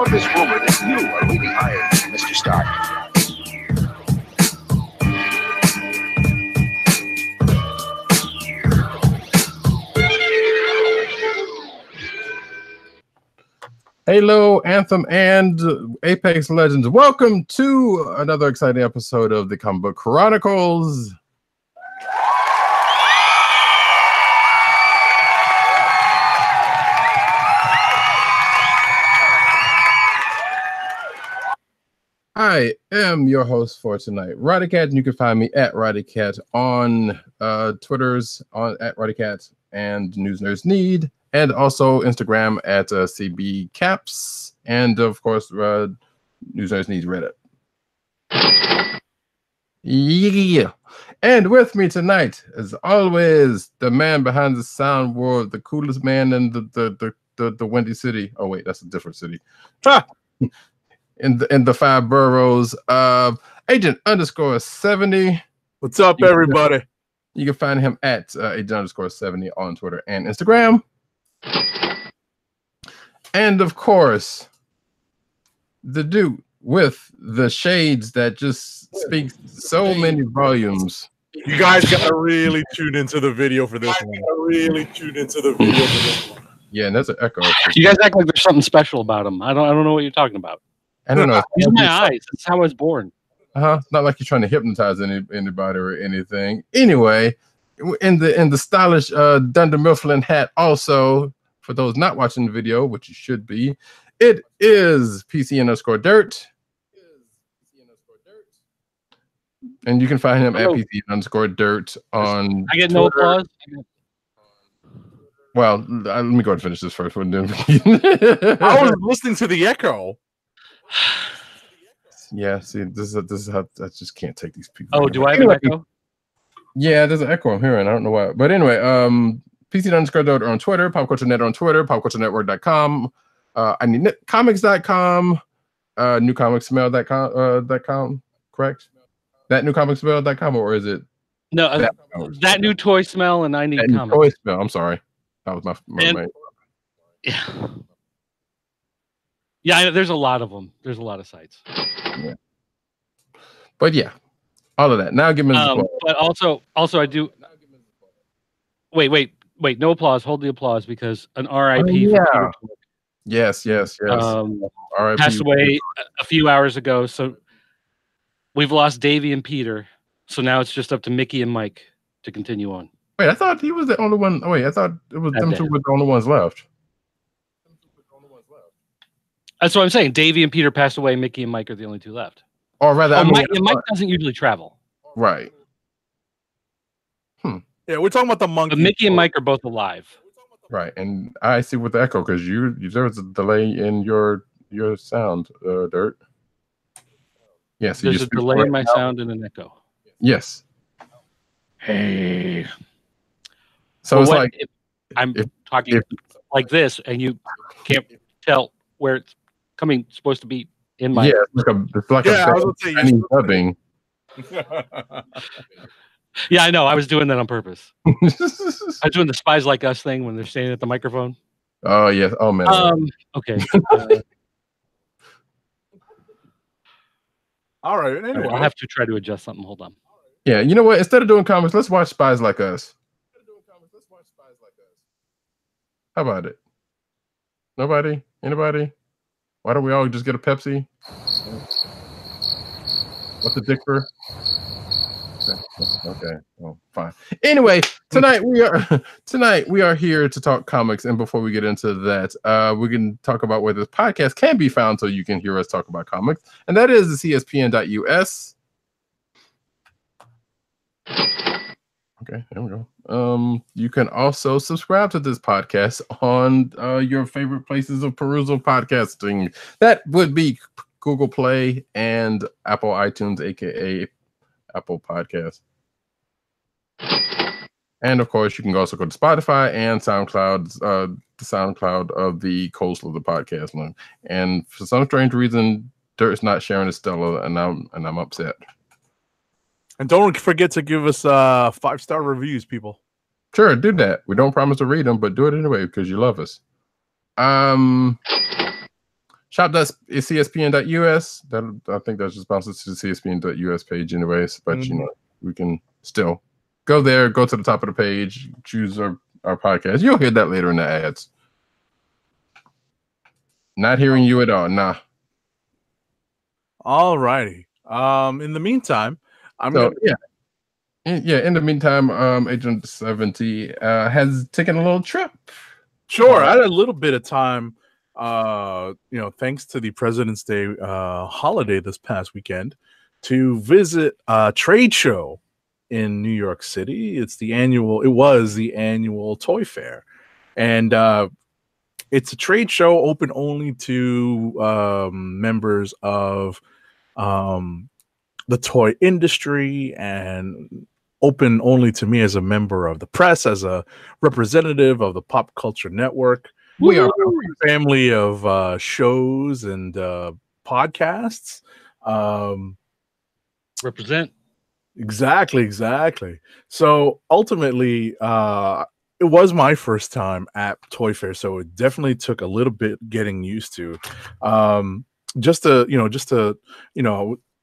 about this rumor that you are really hired Mr. Stark? Halo, Anthem, and Apex Legends. Welcome to another exciting episode of the Comic Book Chronicles. I am your host for tonight, Roddykat, and you can find me at Roddykat on Twitter's at Roddykat and News Nerds Need, and also Instagram at CB Caps, and of course News Nerds Need Reddit. Yeah, and with me tonight, as always, the man behind the soundboard, the coolest man in the Windy City. Oh wait, that's a different city. Ha! In the 5 boroughs, Agent _70. What's up, everybody? You can find him at Agent _70 on Twitter and Instagram. And of course, the dude with the shades that just speaks so many volumes. You guys gotta really tune into the video for this one. Yeah, and that's an echo. You guys act like there's something special about him. I don't know what you're talking about. I don't know. These are my eyes. That's how I was born. Not like you're trying to hypnotize anybody or anything. Anyway, in the stylish Dunder Mifflin hat, also for those not watching the video, which you should be, it is PC_Dirt, and you can find him at PC_Dirt on. I get no Twitter. applause. Well, let me go ahead and finish this first one. I was listening to the echo. Yeah, see, this is how I just can't take these people. Oh, do I have an echo? Yeah, there's an echo I'm hearing. I don't know why. But anyway, PC_Dirt on Twitter, PopCultureNet on Twitter, PopCultureNetwork.com, I need comics.com, newcomicsmail.com, correct? That newcomicsmail.com, or is it? No, that new toy smell, and I need comics. Toy smell. I'm sorry. That was my main. Yeah. Yeah, there's a lot of them. There's a lot of sites. Yeah. But yeah, all of that. Now give me the but also I do. Wait. No applause. Hold the applause because an RIP. Yeah. Yes. RIP passed RIP. away a few hours ago. So we've lost Davey and Peter. So now it's just up to Mickey and Mike to continue on. Wait, I thought he was the only one. Oh, wait, I thought it was them two were the only ones left. That's what I'm saying. Davey and Peter passed away. Mickey and Mike are the only two left. Or rather, Mike doesn't usually travel. Right. Yeah, we're talking about the monkey. But Mickey and Mike are both alive. Right, and I see with the echo because there was a delay in your sound, Dirt. Yes, There's a delay in my sound and an echo. Yes. Hey. So it's like I'm talking like this, and you can't tell where it's coming. Supposed to be in my. Yeah, it's like a Chinese dubbing. Yeah, I know. I was doing that on purpose. I was doing the Spies Like Us thing when they're standing at the microphone. Oh yes. Oh man. Okay. All right. Anyway, I'll have to try to adjust something. Hold on. Yeah, you know what? Instead of doing comics, let's watch Spies Like Us. How about it? Nobody? Anybody? Why don't we all just get a Pepsi? What's the dick for? Okay. Oh, fine. Anyway, tonight we are here to talk comics, and before we get into that, we can talk about where this podcast can be found, so you can hear us talk about comics, and that is the CSPN.us. Okay, there we go. You can also subscribe to this podcast on your favorite places of perusal podcasting. That would be Google Play and Apple iTunes, aka Apple Podcasts. And of course, you can also go to Spotify and SoundCloud, the SoundCloud of the Coastal of the Podcast link. And for some strange reason, Dirt's not sharing his Stella, and I'm upset. And don't forget to give us 5-star reviews, people. Sure, do that. We don't promise to read them, but do it anyway because you love us. shop.cspn.us. That I think that just bounces to the cspn.us page anyways, but you know, we can still go there, go to the top of the page, choose our podcast. You'll hear that later in the ads. Not hearing you at all. Nah. All righty. In the meantime, in the meantime, Agent 70 has taken a little trip. Sure, I had a little bit of time, thanks to the President's Day holiday this past weekend, to visit a trade show in New York City. It was the annual Toy Fair, and it's a trade show open only to members of the toy industry, and open only to me as a member of the press, as a representative of the Pop Culture Network. We are a family of shows and podcasts. Represent. Exactly. So ultimately, it was my first time at Toy Fair, so it definitely took a little bit getting used to.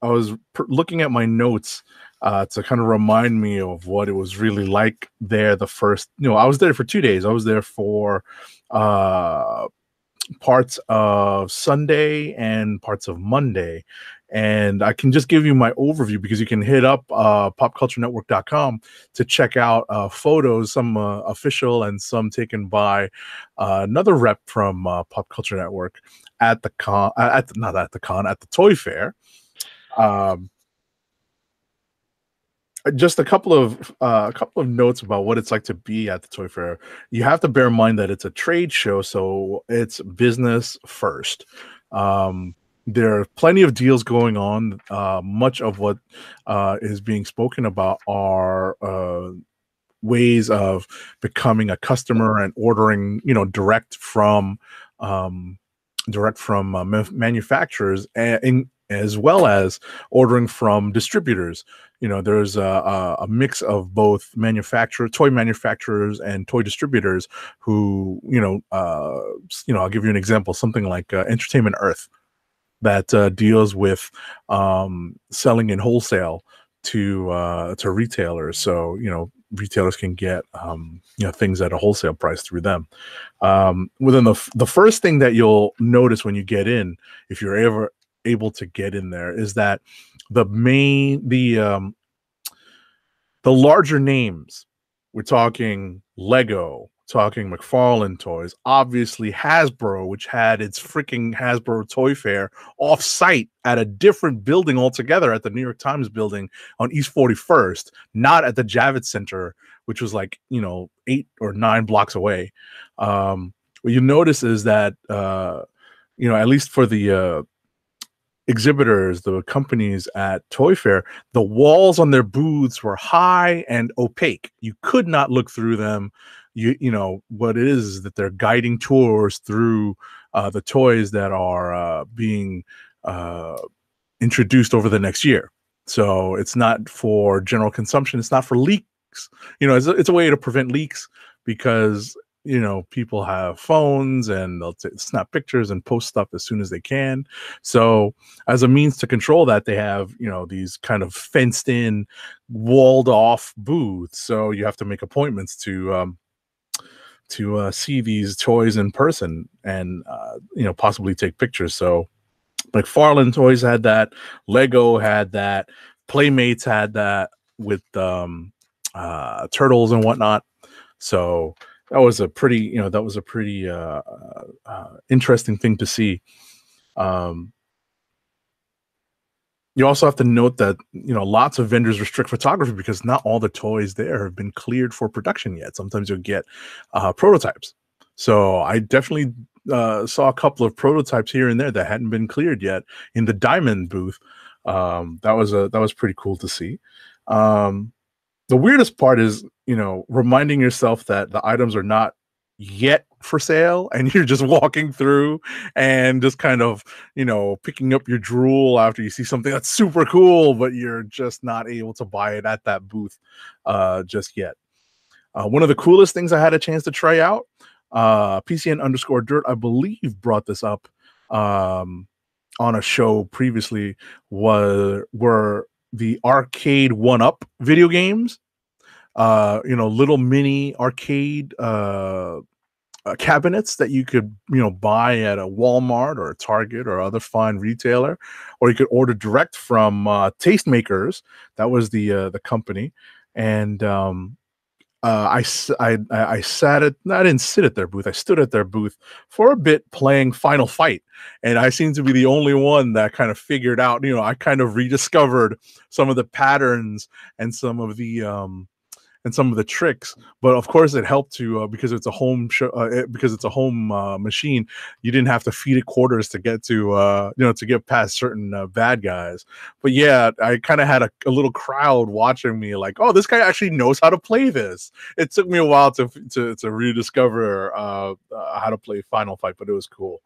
I was looking at my notes to kind of remind me of what it was really like there. I was there for 2 days. I was there for parts of Sunday and parts of Monday. And I can just give you my overview, because you can hit up popculturenetwork.com to check out photos, some official and some taken by another rep from Pop Culture Network at the Toy Fair. Just a couple of notes about what it's like to be at the Toy Fair. You have to bear in mind that it's a trade show, so it's business first. There are plenty of deals going on. Much of what is being spoken about are ways of becoming a customer and ordering, direct from manufacturers, and as well as ordering from distributors. There's a mix of both toy manufacturers and toy distributors who, I'll give you an example, something like Entertainment Earth, that deals with selling in wholesale to retailers. So, retailers can get things at a wholesale price through them. Within the first thing that you'll notice when you get in, if you're ever able to get in there, is that the larger names, we're talking Lego, talking McFarlane Toys, obviously Hasbro, which had its freaking Hasbro Toy Fair off-site at a different building altogether, at the New York Times building on East 41st, not at the Javits Center, which was 8 or 9 blocks away. What you notice is that, at least for the exhibitors, the companies at Toy Fair, the walls on their booths were high and opaque. You could not look through them. What it is that they're guiding tours through the toys that are being introduced over the next year. So it's not for general consumption. It's not for leaks. It's a way to prevent leaks, because people have phones and they'll snap pictures and post stuff as soon as they can. So as a means to control that, they have, these kind of fenced in, walled off booths. So you have to make appointments to see these toys in person and, possibly take pictures. So McFarlane Toys had that, Lego had that, Playmates had that with turtles and whatnot. So that was a pretty, interesting thing to see. You also have to note that, lots of vendors restrict photography because not all the toys there have been cleared for production yet. Sometimes you'll get prototypes. So I definitely saw a couple of prototypes here and there that hadn't been cleared yet in the Diamond booth. That was pretty cool to see. The weirdest part is, reminding yourself that the items are not yet for sale, and you're just walking through and just kind of, picking up your drool after you see something that's super cool, but you're just not able to buy it at that booth just yet. One of the coolest things I had a chance to try out, PCN_Dirt, I believe, brought this up on a show previously were the arcade 1-up video games. Little mini arcade cabinets that you could buy at a Walmart or a Target or other fine retailer, or you could order direct from Tastemakers. That was the company. And I didn't sit at their booth. I stood at their booth for a bit playing Final Fight, and I seem to be the only one that kind of figured out. I kind of rediscovered some of the patterns and some of the tricks. But of course, it helped to because it's a home show, because it's a home machine. You didn't have to feed it quarters to get to to get past certain bad guys. But yeah, I kind of had a little crowd watching me, like, oh, this guy actually knows how to play this. It took me a while to rediscover how to play Final Fight, but it was cool.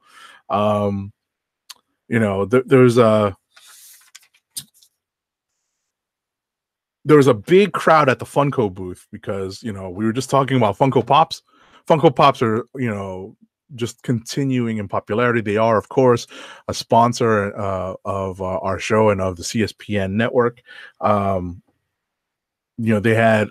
There was a big crowd at the Funko booth because, we were just talking about Funko Pops. Funko Pops are, just continuing in popularity. They are, of course, a sponsor of our show and of the CSPN network. They had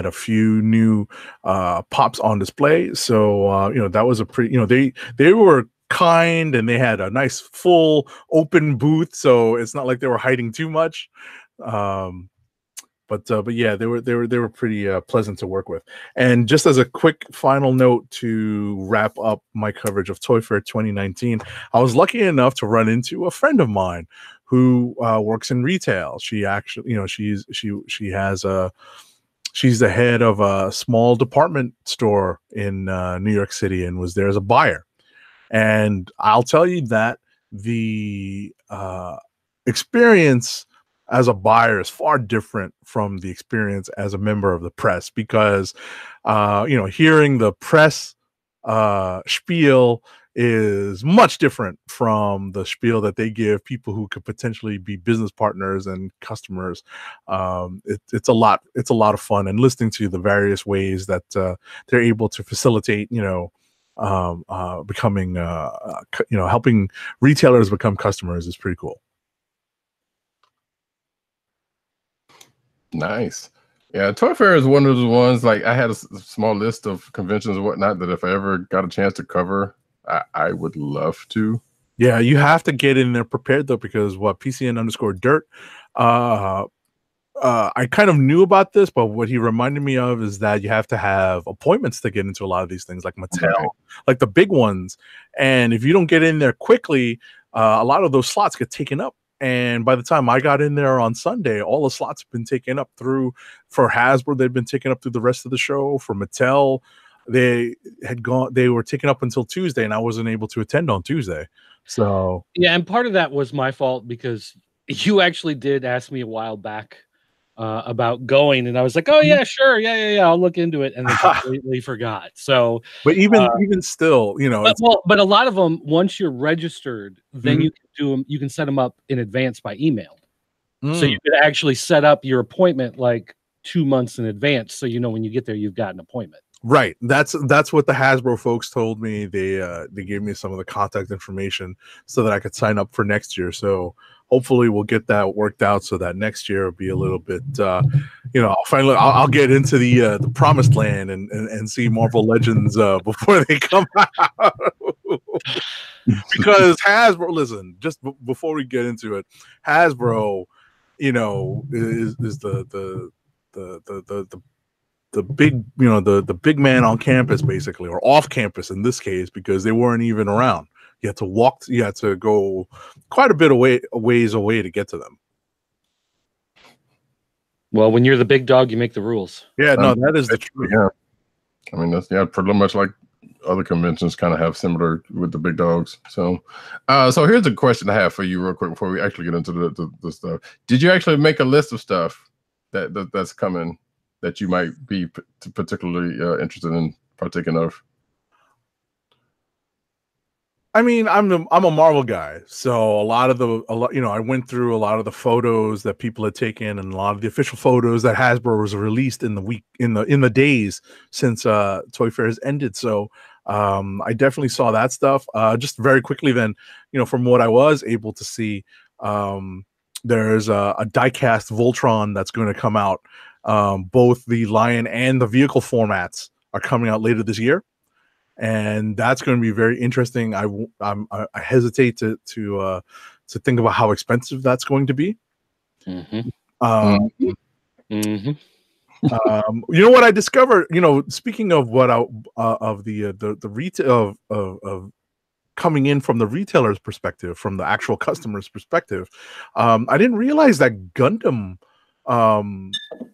a few new Pops on display. So, that was a pretty, they were kind, and they had a nice full open booth. So it's not like they were hiding too much. But yeah, they were pretty pleasant to work with. And just as a quick final note to wrap up my coverage of Toy Fair 2019, I was lucky enough to run into a friend of mine who works in retail. She actually, she's the head of a small department store in New York City, and was there as a buyer. And I'll tell you that the experience as a buyer is far different from the experience as a member of the press, because hearing the press spiel is much different from the spiel that they give people who could potentially be business partners and customers. It's a lot of fun, and listening to the various ways that they're able to facilitate becoming helping retailers become customers is pretty cool. Nice. Yeah, Toy Fair is one of those ones, like, I had a small list of conventions and whatnot that if I ever got a chance to cover, I would love to. Yeah, you have to get in there prepared, though, because PCN_dirt, I kind of knew about this, but what he reminded me of is that you have to have appointments to get into a lot of these things, like Mattel, like the big ones. And if you don't get in there quickly, a lot of those slots get taken up. And by the time I got in there on Sunday, all the slots have been taken up for Hasbro. They've been taken up through the rest of the show. For Mattel, they were taken up until Tuesday, and I wasn't able to attend on Tuesday. So yeah, and part of that was my fault, because you actually did ask me a while back about going, and I was like, oh yeah, sure, yeah, I'll look into it, and then completely forgot. So, but even still, but a lot of them, once you're registered, then you can do them. You can set them up in advance by email, so you could actually set up your appointment like 2 months in advance, so when you get there, you've got an appointment. Right. That's what the Hasbro folks told me. They gave me some of the contact information so that I could sign up for next year. So hopefully we'll get that worked out so that next year will be a little bit, finally I'll get into the promised land and see Marvel Legends before they come out. Because Hasbro, listen, just before we get into it, Hasbro, is the big, the big man on campus, basically, or off campus in this case, because they weren't even around. You had to walk. You had to go quite a bit ways away to get to them. Well, when you're the big dog, you make the rules. Yeah, no, that is the truth. Yeah, I mean, that's pretty much like other conventions kind of have similar with the big dogs. So, so here's a question I have for you, real quick, before we actually get into the stuff. Did you actually make a list of stuff that's coming that you might be particularly interested in partaking of? I mean, I'm a Marvel guy, so I went through a lot of the photos that people had taken, and a lot of the official photos that Hasbro was released in the days since Toy Fair has ended. So I definitely saw that stuff. Just very quickly then, from what I was able to see, there's a diecast Voltron that's going to come out. Both the Lion and the vehicle formats are coming out later this year, and that's going to be very interesting. I hesitate to think about how expensive that's going to be. You know what I discovered? Speaking of what of the retail of coming in from the retailer's perspective, from the actual customer's perspective, I didn't realize that Gundam,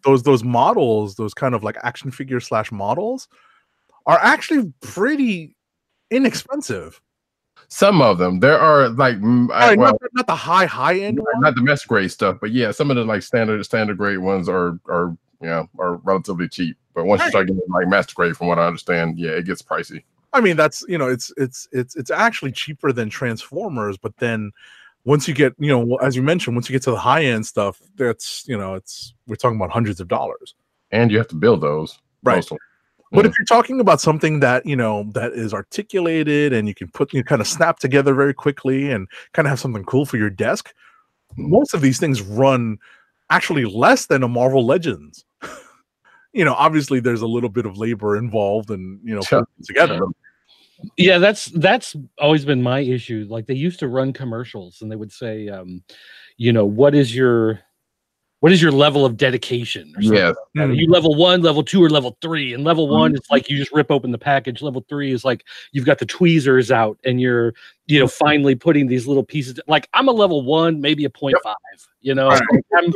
those models, those kind of like action figure / models, are actually pretty inexpensive. Some of them, there are like, not the high end, not the mess grade stuff, but yeah, some of the like standard grade ones are relatively cheap. But once you start getting like master grade, from what I understand, yeah, it gets pricey. I mean, that's it's actually cheaper than Transformers, but then once you get, as you mentioned, once you get to the high end stuff, that's we're talking about hundreds of dollars, and you have to build those, right? But if you're talking about something that that is articulated and you can kind of snap together very quickly and kind of have something cool for your desk, most of these things run actually less than a Marvel Legends. Obviously there's a little bit of labor involved and putting it together. Yeah, that's always been my issue. Like, they used to run commercials and they would say, what is your level of dedication? Or something like that. Are you level 1, level 2, or level 3? And level 1 is like you just rip open the package. Level 3 is like you've got the tweezers out and you're, finally putting these little pieces. Like, I'm a level 1, maybe a 0.5. I'm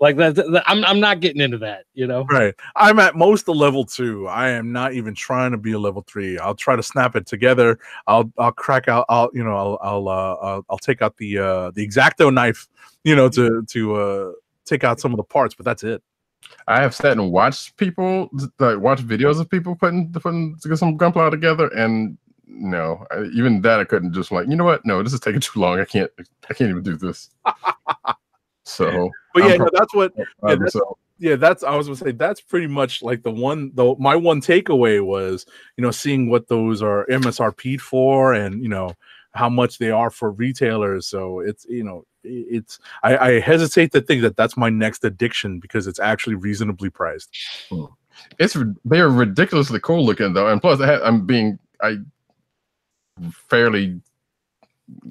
like that. I'm not getting into that. Right. I'm at most a level 2. I am not even trying to be a level 3. I'll try to snap it together. I'll crack out. I'll take out the X-Acto knife, to take out some of the parts, but that's it. I have sat and watched people, watch videos of people putting to get some gunpowder together, and no, even that I couldn't just like, no, this is taking too long. I can't even do this. So, but yeah, that's what. That's I was gonna say. That's pretty much like my one takeaway was, seeing what those are MSRP'd for, and how much they are for retailers. So it's I hesitate to think that that's my next addiction because it's actually reasonably priced. They're ridiculously cool looking though, and plus I'm fairly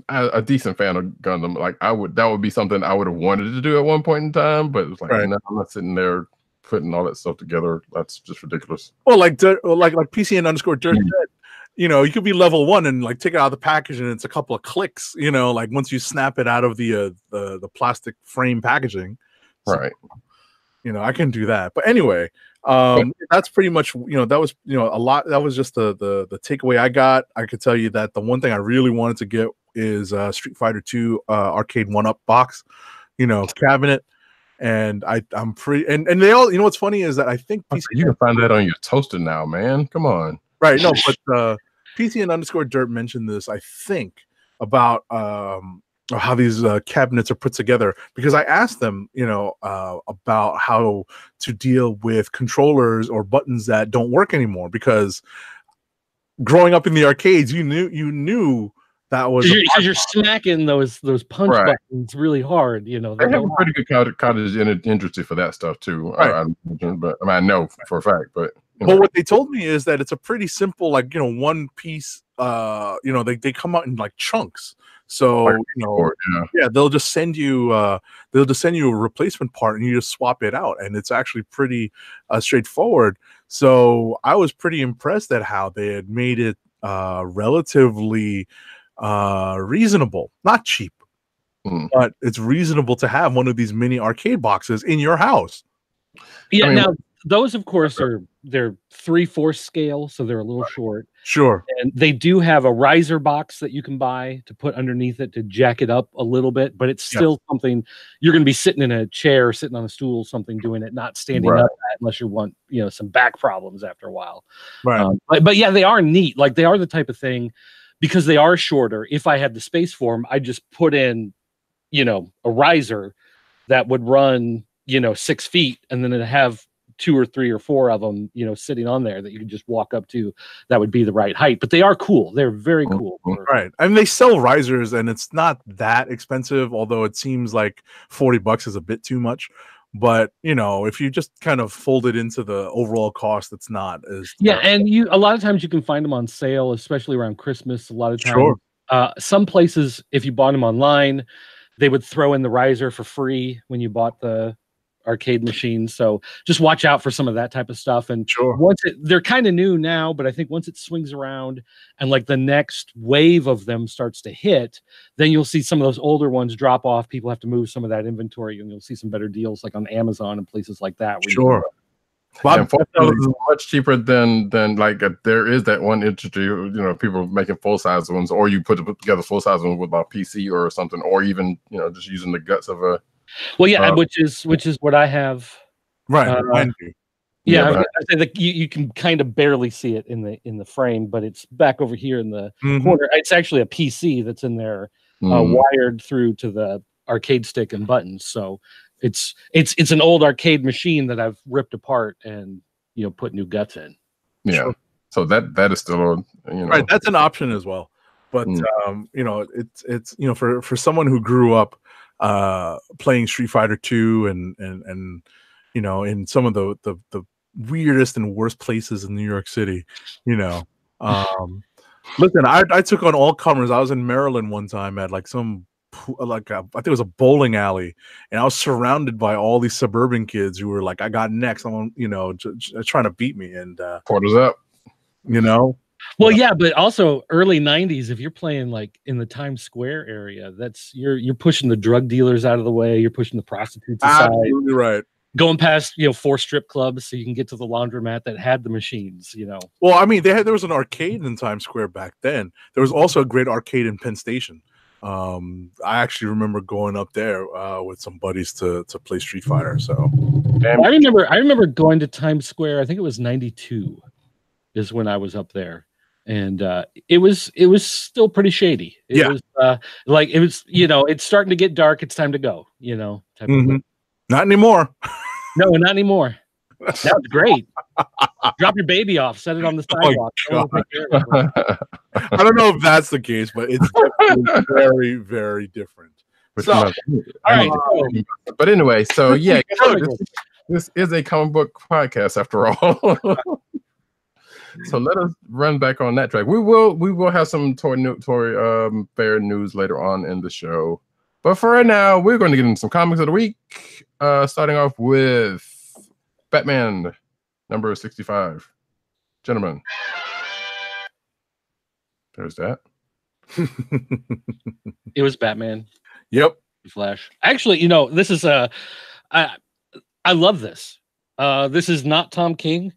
a decent fan of Gundam. Like, that would be something I would have wanted to do at one point in time, but it's like, no, I'm not sitting there putting all that stuff together. That's just ridiculous. Well, like PCN_Dirt said, you could be level 1 and like take it out of the package and it's a couple of clicks, like once you snap it out of the plastic frame packaging. Right. I can do that. But anyway, that's pretty much, that was, a lot. That was just the takeaway I got. I could tell you that the one thing I really wanted to get is Street Fighter 2 arcade 1-up box, cabinet. And I'm pretty, and they all, what's funny is that I think you can find that on your toaster now, man. Come on. Right. No, but PCN_Dirt mentioned this, I think, about how these cabinets are put together, because I asked them, about how to deal with controllers or buttons that don't work anymore, because growing up in the arcades, you knew that was because you're smacking those punch buttons really hard. They have a pretty good cottage industry for that stuff too. Right. But I know for a fact. But what they told me is that it's a pretty simple, like one piece. They come out in like chunks. So they'll just send you a replacement part and you just swap it out, and it's actually pretty straightforward. So I was pretty impressed at how they had made it relatively reasonable, not cheap, but it's reasonable to have one of these mini arcade boxes in your house. Yeah. Now those, of course, they're 3/4 scale, so they're a little short. Sure. And they do have a riser box that you can buy to put underneath it to jack it up a little bit, but it's still something you're going to be sitting in a chair, sitting on a stool, something doing it, not standing up at, unless you want, some back problems after a while. Right. But yeah, they are neat. Like, they are the type of thing, because they are shorter. If I had the space for them, I'd just put in, a riser that would run, 6 feet, and then it'd have 2 or 3 or 4 of them, sitting on there that you can just walk up to. That would be the right height. But they are cool. They're very cool. Right. I mean, they sell risers, and it's not that expensive, although it seems like $40 is a bit too much. But if you just kind of fold it into the overall cost, it's not as and a lot of times you can find them on sale, especially around Christmas. A lot of times, sure. Some places, if you bought them online, they would throw in the riser for free when you bought the arcade machine. So just watch out for some of that type of stuff. And they're kind of new now, but I think once it swings around and like the next wave of them starts to hit, then you'll see some of those older ones drop off. People have to move some of that inventory, and you'll see some better deals like on Amazon and places like that. Sure. Well, unfortunately, it's much cheaper than like there is that one industry, people making full size ones, or you put together full size ones with a PC or something, or even just using the guts of a. Well, yeah, which is what I have. Right. Yeah, I say that you can kind of barely see it in the frame, but it's back over here in the corner. It's actually a PC that's in there, wired through to the arcade stick and buttons. So it's an old arcade machine that I've ripped apart and put new guts in. Yeah. Sure. So that is still right. That's an option as well. But it's for someone who grew up playing Street Fighter 2 and in some of the weirdest and worst places in New York City, listen, I took on all comers. I was in Maryland one time at like some I think it was a bowling alley, and I was surrounded by all these suburban kids who were like, I got next, I want trying to beat me, and quarters up, Well, yeah, but also early 90s, if you're playing like in the Times Square area, that's you're pushing the drug dealers out of the way, you're pushing the prostitutes aside. Absolutely right. Going past 4 strip clubs so you can get to the laundromat that had the machines, Well, I mean, there was an arcade in Times Square back then. There was also a great arcade in Penn Station. I actually remember going up there with some buddies to play Street Fighter. So I remember going to Times Square. I think it was 92 is when I was up there. And it was still pretty shady. It was it's starting to get dark. It's time to go, type of Not anymore. No, not anymore. That was great. Drop your baby off, set it on the sidewalk. I don't know if that's the case, but it's definitely very, very different. So, all right. But anyway, so yeah, this is a comic book podcast after all. So let us run back on that track. We will have some Toy Fair news later on in the show. But for right now, we're going to get into some comics of the week. Starting off with Batman number 65. Gentlemen. There's that. It was Batman. Yep. Flash. Actually, this is I love this. This is not Tom King.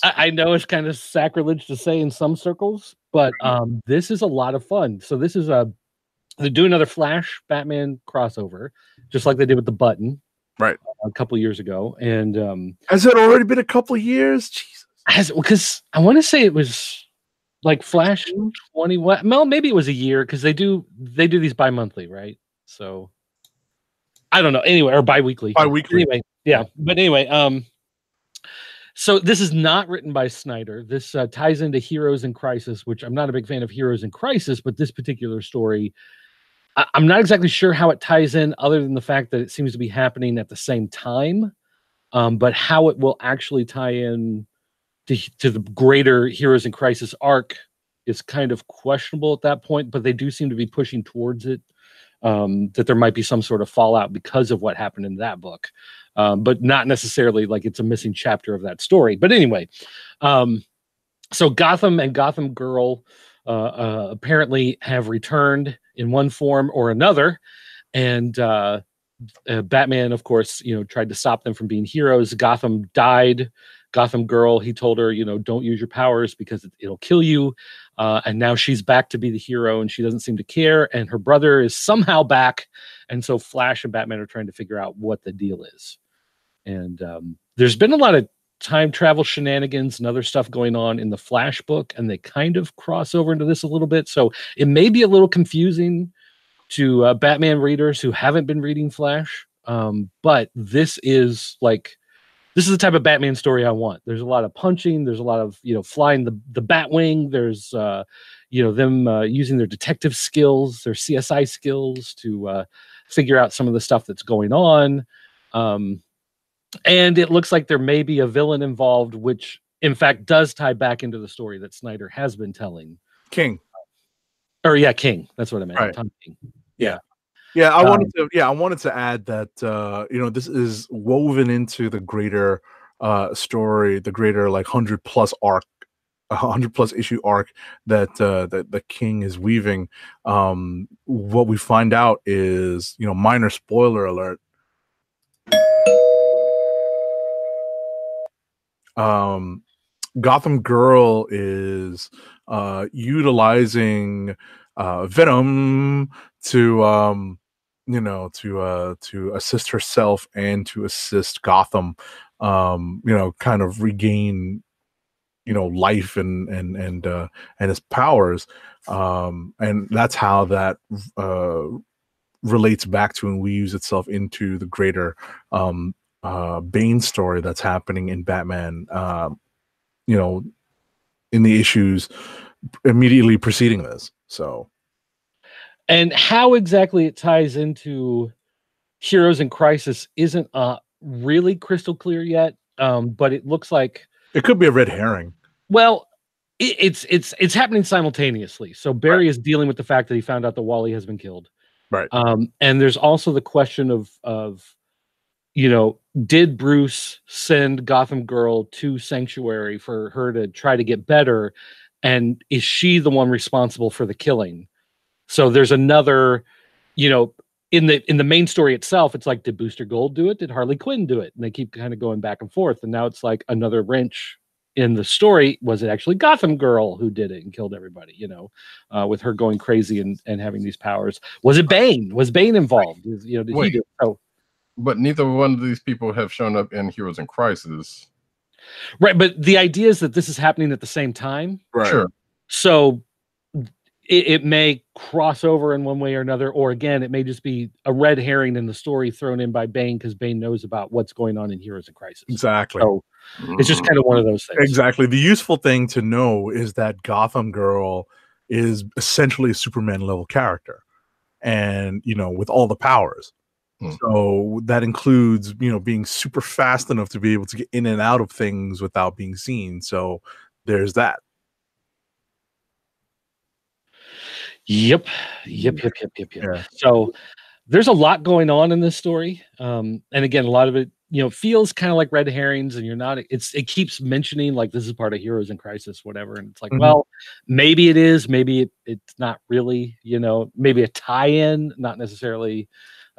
I know it's kind of sacrilege to say in some circles, but this is a lot of fun. So this is they do another Flash Batman crossover, just like they did with the Button, right, a couple years ago. And has it already been a couple of years? Jesus, because I want to say it was like Flash 21. Well, maybe it was a year because they do these bi-monthly, right? So I don't know. Anyway, or bi-weekly. Bi-weekly. Anyway, yeah. But anyway, so this is not written by Snyder. This ties into Heroes in Crisis, which I'm not a big fan of Heroes in Crisis, but this particular story, I'm not exactly sure how it ties in, other than the fact that it seems to be happening at the same time. But how it will actually tie in to the greater Heroes in Crisis arc is kind of questionable at that point. But they do seem to be pushing towards it. That there might be some sort of fallout because of what happened in that book, but not necessarily like it's a missing chapter of that story. But anyway, so Gotham and Gotham Girl apparently have returned in one form or another, and Batman, of course, tried to stop them from being heroes. Gotham died. Gotham Girl, he told her, don't use your powers because it'll kill you. And now she's back to be the hero, and she doesn't seem to care. And her brother is somehow back. And so Flash and Batman are trying to figure out what the deal is. And there's been a lot of time travel shenanigans and other stuff going on in the Flash book, and they kind of cross over into this a little bit. So it may be a little confusing to Batman readers who haven't been reading Flash. But this is the type of Batman story I want. There's a lot of punching. There's a lot of, flying the Batwing. There's, them using their detective skills, their CSI skills to figure out some of the stuff that's going on. And it looks like there may be a villain involved, which in fact does tie back into the story that Snyder has been telling. King. King. That's what I meant. Right. Tom King. Yeah. Yeah, I wanted to add that this is woven into the greater story, the greater 100+ issue arc that the King is weaving. What we find out is, minor spoiler alert. Gotham Girl is utilizing Venom to to assist herself and to assist Gotham, kind of regain, life and his powers, and that's how that relates back to and weaves itself into the greater Bane story that's happening in Batman. In the issues immediately preceding this. So. And how exactly it ties into Heroes in Crisis isn't really crystal clear yet, but it looks like it could be a red herring. Well, it's happening simultaneously. So Barry is dealing with the fact that he found out that Wally has been killed, right? And there's also the question of did Bruce send Gotham Girl to Sanctuary for her to try to get better, and is she the one responsible for the killing? So there's another, in the main story itself, it's like, did Booster Gold do it? Did Harley Quinn do it? And they keep kind of going back and forth. And now it's like another wrench in the story. Was it actually Gotham Girl who did it and killed everybody, with her going crazy and having these powers? Was it Bane? Was Bane involved? Did he do it? So, but neither one of these people have shown up in Heroes in Crisis. Right. But the idea is that this is happening at the same time. Right. Sure. So it may cross over in one way or another, or again, it may just be a red herring in the story thrown in by Bane because Bane knows about what's going on in Heroes in Crisis. Exactly. So it's just kind of one of those things. Exactly. The useful thing to know is that Gotham Girl is essentially a Superman level character, and with all the powers. So that includes, being super fast enough to be able to get in and out of things without being seen. So there's that. Yep. Yeah. So there's a lot going on in this story. And again, a lot of it, feels kind of like red herrings, and it keeps mentioning like this is part of Heroes in Crisis, whatever. And it's like, well, maybe it is, maybe it's not really, maybe a tie-in, not necessarily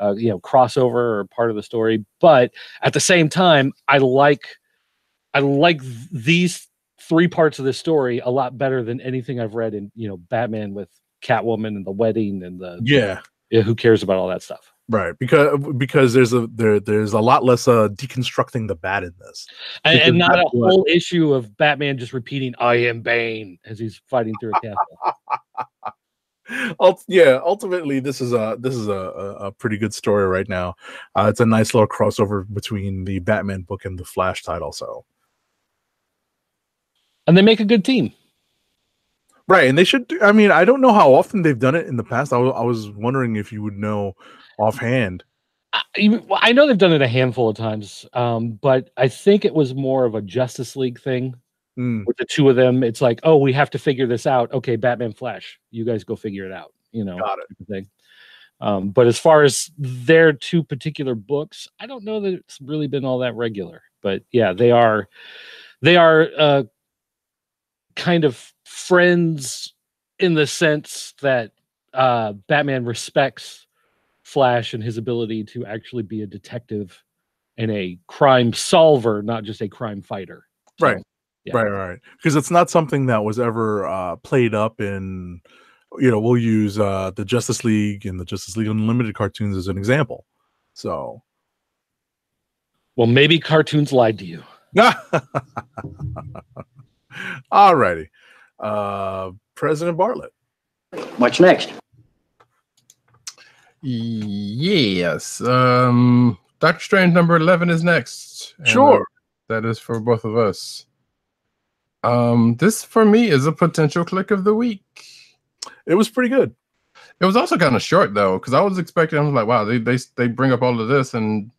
crossover or part of the story. But at the same time, I like these three parts of the story a lot better than anything I've read in, Batman with Catwoman and the wedding and who cares about all that stuff. Right, because there's a lot less deconstructing the bat in this, and not a whole issue of Batman just repeating "I am Bane" as he's fighting through a castle. Ultimately, this is a pretty good story right now. It's a nice little crossover between the Batman book and the Flash title. So, and they make a good team. Right, and they should. I mean, I don't know how often they've done it in the past. I was wondering if you would know offhand. I know they've done it a handful of times, but I think it was more of a Justice League thing with the two of them. It's like, oh, we have to figure this out. Okay, Batman, Flash, you guys go figure it out. Got it. Thing. But as far as their two particular books, I don't know that it's really been all that regular. But yeah, they are kind of friends in the sense that Batman respects Flash and his ability to actually be a detective and a crime solver, not just a crime fighter. So, right. Yeah. Right. Because it's not something that was ever played up in, we'll use the Justice League and the Justice League Unlimited cartoons as an example. So, well, maybe cartoons lied to you. Alrighty. President Bartlett. What's next? Yes. Doctor Strange number 11 is next. And, Sure. that is for both of us. This for me is a potential click of the week. It was pretty good. It was also kind of short though, because I was expecting. I was like, wow, they bring up all of this, and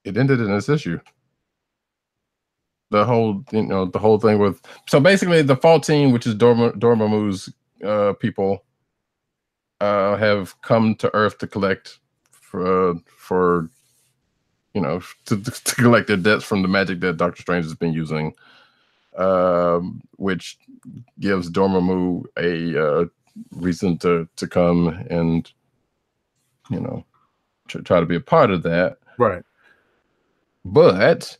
it ended in this issue. The whole thing with, so basically the fall team, which is Dormammu's people, have come to Earth to collect to collect their debts from the magic that Doctor Strange has been using, which gives Dormammu a reason to come and try to be a part of that. Right. But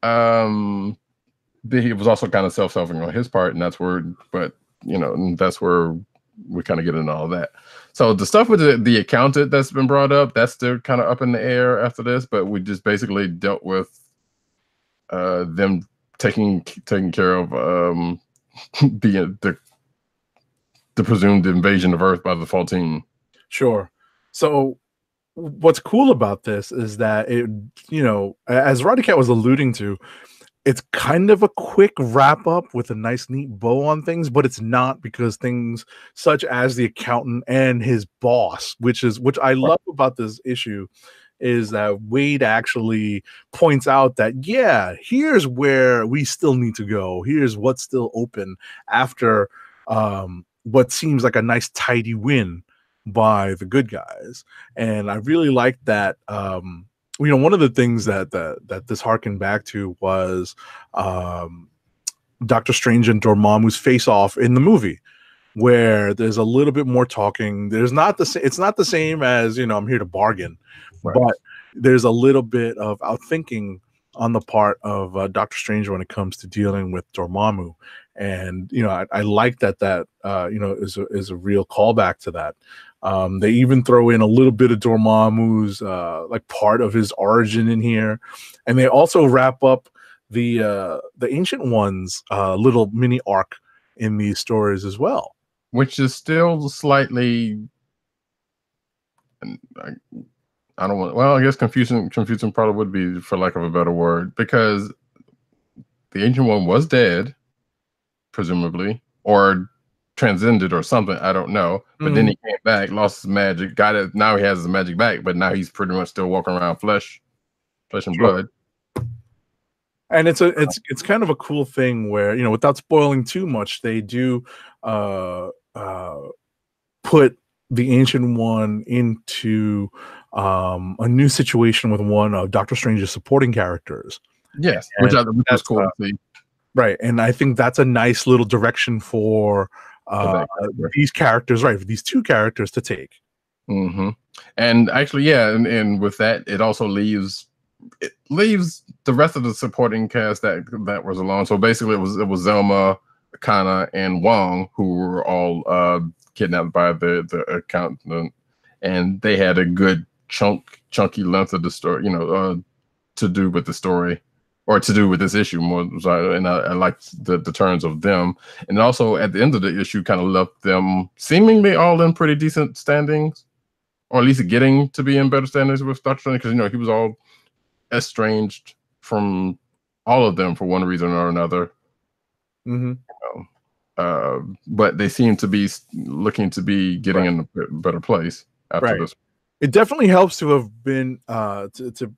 he was also kind of self-serving on his part, and that's where we kind of get into all that. So the stuff with the accountant that's been brought up, that's still kind of up in the air after this, but we just basically dealt with them taking care of the presumed invasion of Earth by the fall team. Sure. So what's cool about this is that it, as Roddykat was alluding to, it's kind of a quick wrap up with a nice neat bow on things, but it's not, because things such as the accountant and his boss, which I love about this issue, is that Wade actually points out that, yeah, here's where we still need to go. Here's what's still open after what seems like a nice tidy win by the good guys. And I really like that. One of the things that this harkened back to was Doctor Strange and Dormammu's face off in the movie, where there's a little bit more talking. It's not the same as, I'm here to bargain, right, but there's a little bit of outthinking on the part of Doctor Strange when it comes to dealing with Dormammu. And, I like that is a real callback to that. They even throw in a little bit of Dormammu's like part of his origin in here, and they also wrap up the Ancient Ones little mini arc in these stories as well, which is still slightly, I don't want. Well, I guess confusing probably would be, for lack of a better word, because the Ancient One was dead, presumably, or transcended or something, I don't know, but then he came back, lost his magic, got it, now he has his magic back, but now he's pretty much still walking around flesh and blood. And it's kind of a cool thing where, without spoiling too much, they do put the Ancient One into a new situation with one of Doctor Strange's supporting characters. Yes, which was cool to see. Right, and I think that's a nice little direction for these characters, right? For these two characters to take. And actually, yeah, and with that, it also leaves the rest of the supporting cast that was along. So basically, it was Zelma, Kana, and Wong, who were all kidnapped by the accountant, and they had a good chunky length of the story, to do with the story, or to do with this issue more. And I liked the turns of them. And also at the end of the issue, kind of left them seemingly all in pretty decent standings, or at least getting to be in better standings with Doctor Strange, because he was all estranged from all of them for one reason or another. But they seem to be looking to be getting in a better place after this. It definitely helps to have been to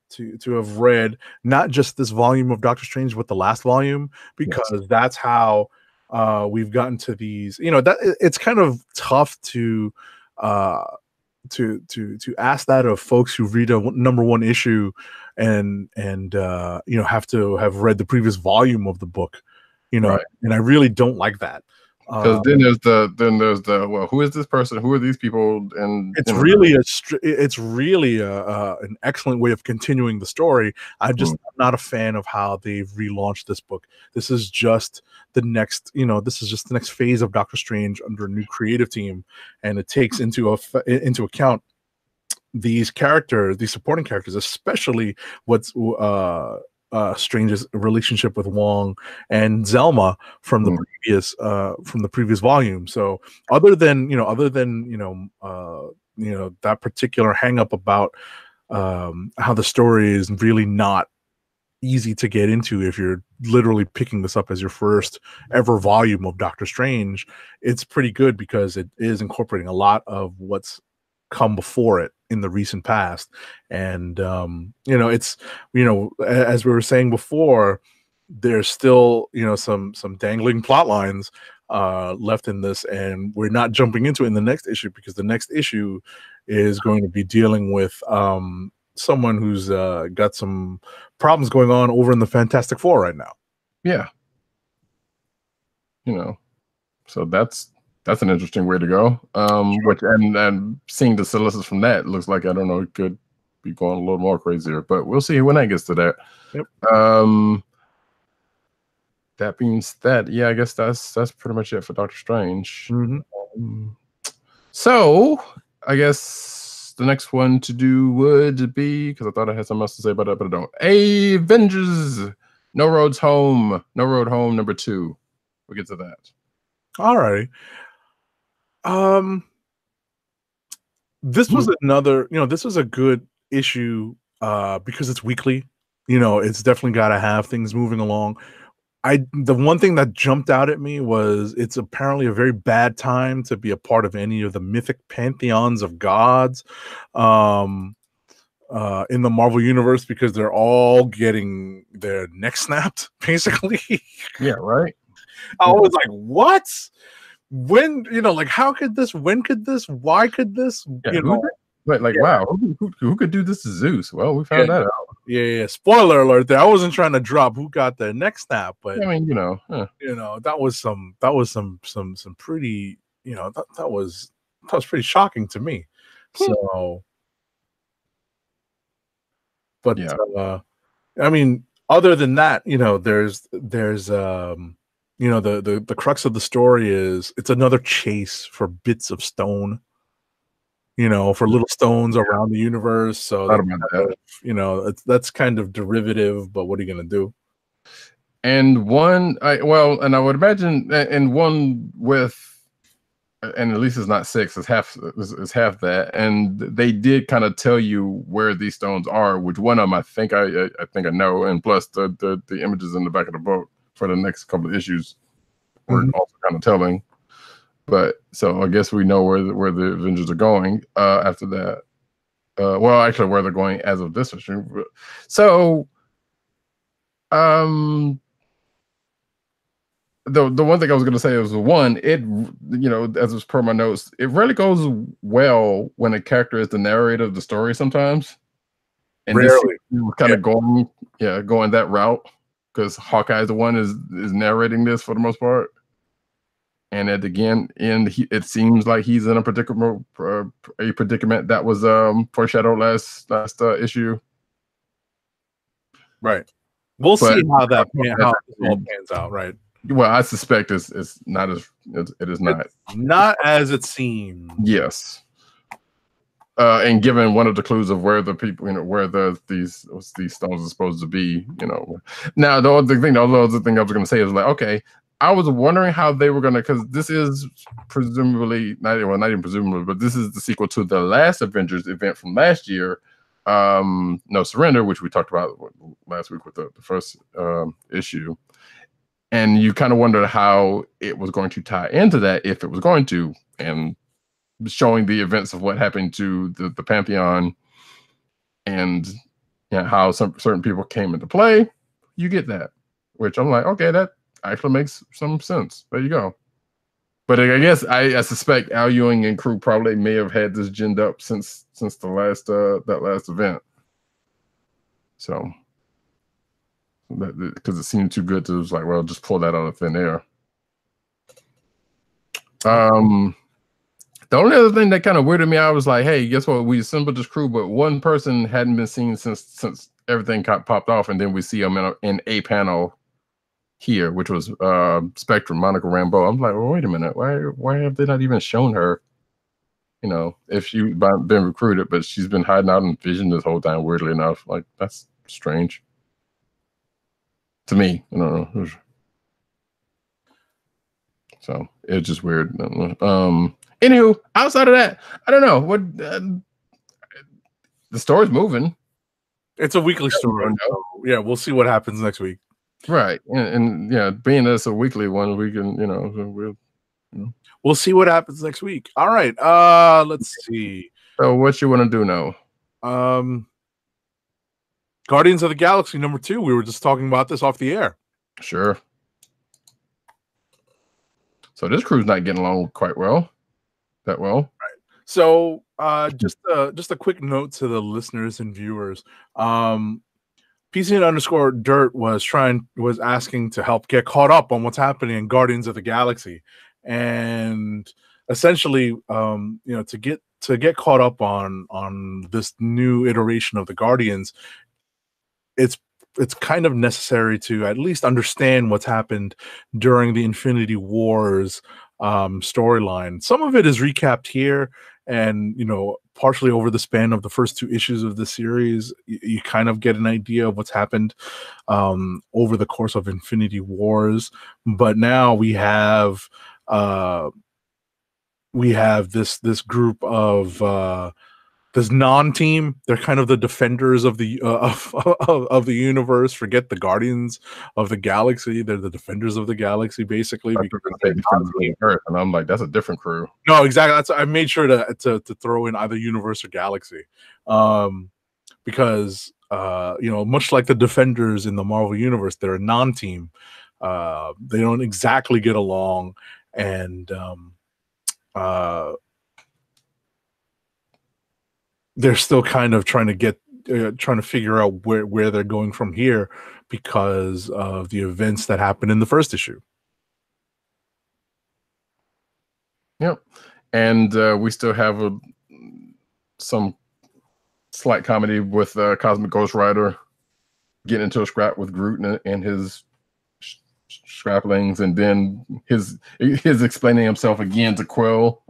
have read not just this volume of Doctor Strange, but the last volume, because that's how we've gotten to these. That it's kind of tough to ask that of folks who read a number one issue and have to have read the previous volume of the book. And I really don't like that. Because then there's the well, who is this person? Who are these people? And it's really an excellent way of continuing the story. I'm not a fan of how they've relaunched this book. This is just the next, phase of Doctor Strange under a new creative team, and it takes into account these characters, these supporting characters, especially what's Strange's relationship with Wong and Zelma from the previous volume. So other than that particular hang up about how the story is really not easy to get into if you're literally picking this up as your first ever volume of Doctor Strange. It's pretty good because it is incorporating a lot of what's come before it in the recent past. And it's, as we were saying before, there's still some dangling plot lines left in this, and we're not jumping into it in the next issue because the next issue is going to be dealing with someone who's got some problems going on over in the Fantastic Four right now. Yeah. So that's an interesting way to go. Which and seeing the solicits from that looks like, I don't know, it could be going a little more crazier, but we'll see when that gets to that. Yep. That means that, yeah, I guess that's pretty much it for Doctor Strange. Mm-hmm. So I guess the next one to do would be, because I thought I had something else to say about that, but I don't. Avengers, No Road Home number 2. We'll get to that. All right. This was another, this was a good issue because it's weekly. It's definitely got to have things moving along. The one thing that jumped out at me was it's apparently a very bad time to be a part of any of the mythic pantheons of gods in the Marvel universe, because they're all getting their neck snapped, basically. Yeah, right. I was like, what? When, how could this? When could this? Why could this? Yeah, wow, who could do this to Zeus? Well, we found that out. Yeah. Spoiler alert! There, I wasn't trying to drop who got the neck snap, but I mean, that was some pretty, that was pretty shocking to me. So, but yeah. I mean, other than that, there's the crux of the story is it's another chase for bits of stone. For little stones around the universe. So that's kind of derivative, but what are you going to do? And I would imagine, and one with, and at least it's not 6, it's half that. And they did kind of tell you where these stones are, which one of them I think I know. And plus the images in the back of the book for the next couple of issues were also kind of telling. But so I guess we know where the Avengers are going after that. Well, actually, where they're going as of this issue. So, the one thing I was going to say was as was per my notes, it really goes well when a character is the narrator of the story sometimes. And rarely, kind of going that route, because Hawkeye is the one is narrating this for the most part. And at again, it seems like he's in a predicament that was foreshadowed last issue. Right. We'll see how that all pans out. Right. Well, I suspect it is not as it seems. Yes. And given one of the clues of where the people, where these stones are supposed to be, Now the other thing I was going to say is like, okay, I was wondering how they were going to, because this is presumably, not even presumably, but this is the sequel to the last Avengers event from last year, No Surrender, which we talked about last week with the first issue. And you kind of wondered how it was going to tie into that, if it was going to, and showing the events of what happened to the Pantheon and how some certain people came into play. You get that, which I'm like, okay, that actually makes some sense. There you go. But I guess I suspect Al Ewing and crew probably may have had this ginned up since the last that last event. So because it seemed too good to just like, well, just pull that out of thin air. The only other thing that kind of weirded me out was like, hey, guess what? We assembled this crew, but one person hadn't been seen since everything popped off, and then we see him in a panel here, which was Spectrum, Monica Rambeau. I'm like, well, wait a minute, why have they not even shown her? If she's been recruited, but she's been hiding out in Vision this whole time. Weirdly enough, like that's strange to me. I don't know. So it's just weird. Anywho, outside of that, I don't know what the story's moving. It's a weekly story. So, yeah, we'll see what happens next week. Right, and yeah, being this a weekly one, we can we'll see what happens next week. All right, let's see. So, what you want to do now? Guardians of the Galaxy #2. We were just talking about this off the air. Sure. So this crew's not getting along quite well. That well. Right. So just a quick note to the listeners and viewers. PC_Dirt was asking to help get caught up on what's happening in Guardians of the Galaxy, and essentially, to get caught up on this new iteration of the Guardians, it's kind of necessary to at least understand what's happened during the Infinity Wars storyline. Some of it is recapped here, and partially over the span of the first 2 issues of the series, you kind of get an idea of what's happened over the course of Infinity Wars. But now we have this group of this non-team. They're kind of the defenders of the of the universe. Forget the Guardians of the Galaxy. They're the defenders of the galaxy, basically. And I'm like, that's a different crew. No, exactly. I made sure to throw in either universe or galaxy, because much like the defenders in the Marvel universe, they're a non-team. They don't exactly get along, and they're still kind of trying to figure out where they're going from here because of the events that happened in the first issue. Yep. And we still have some slight comedy with Cosmic Ghost Rider getting into a scrap with Groot and his scraplings, and then his explaining himself again to Quill.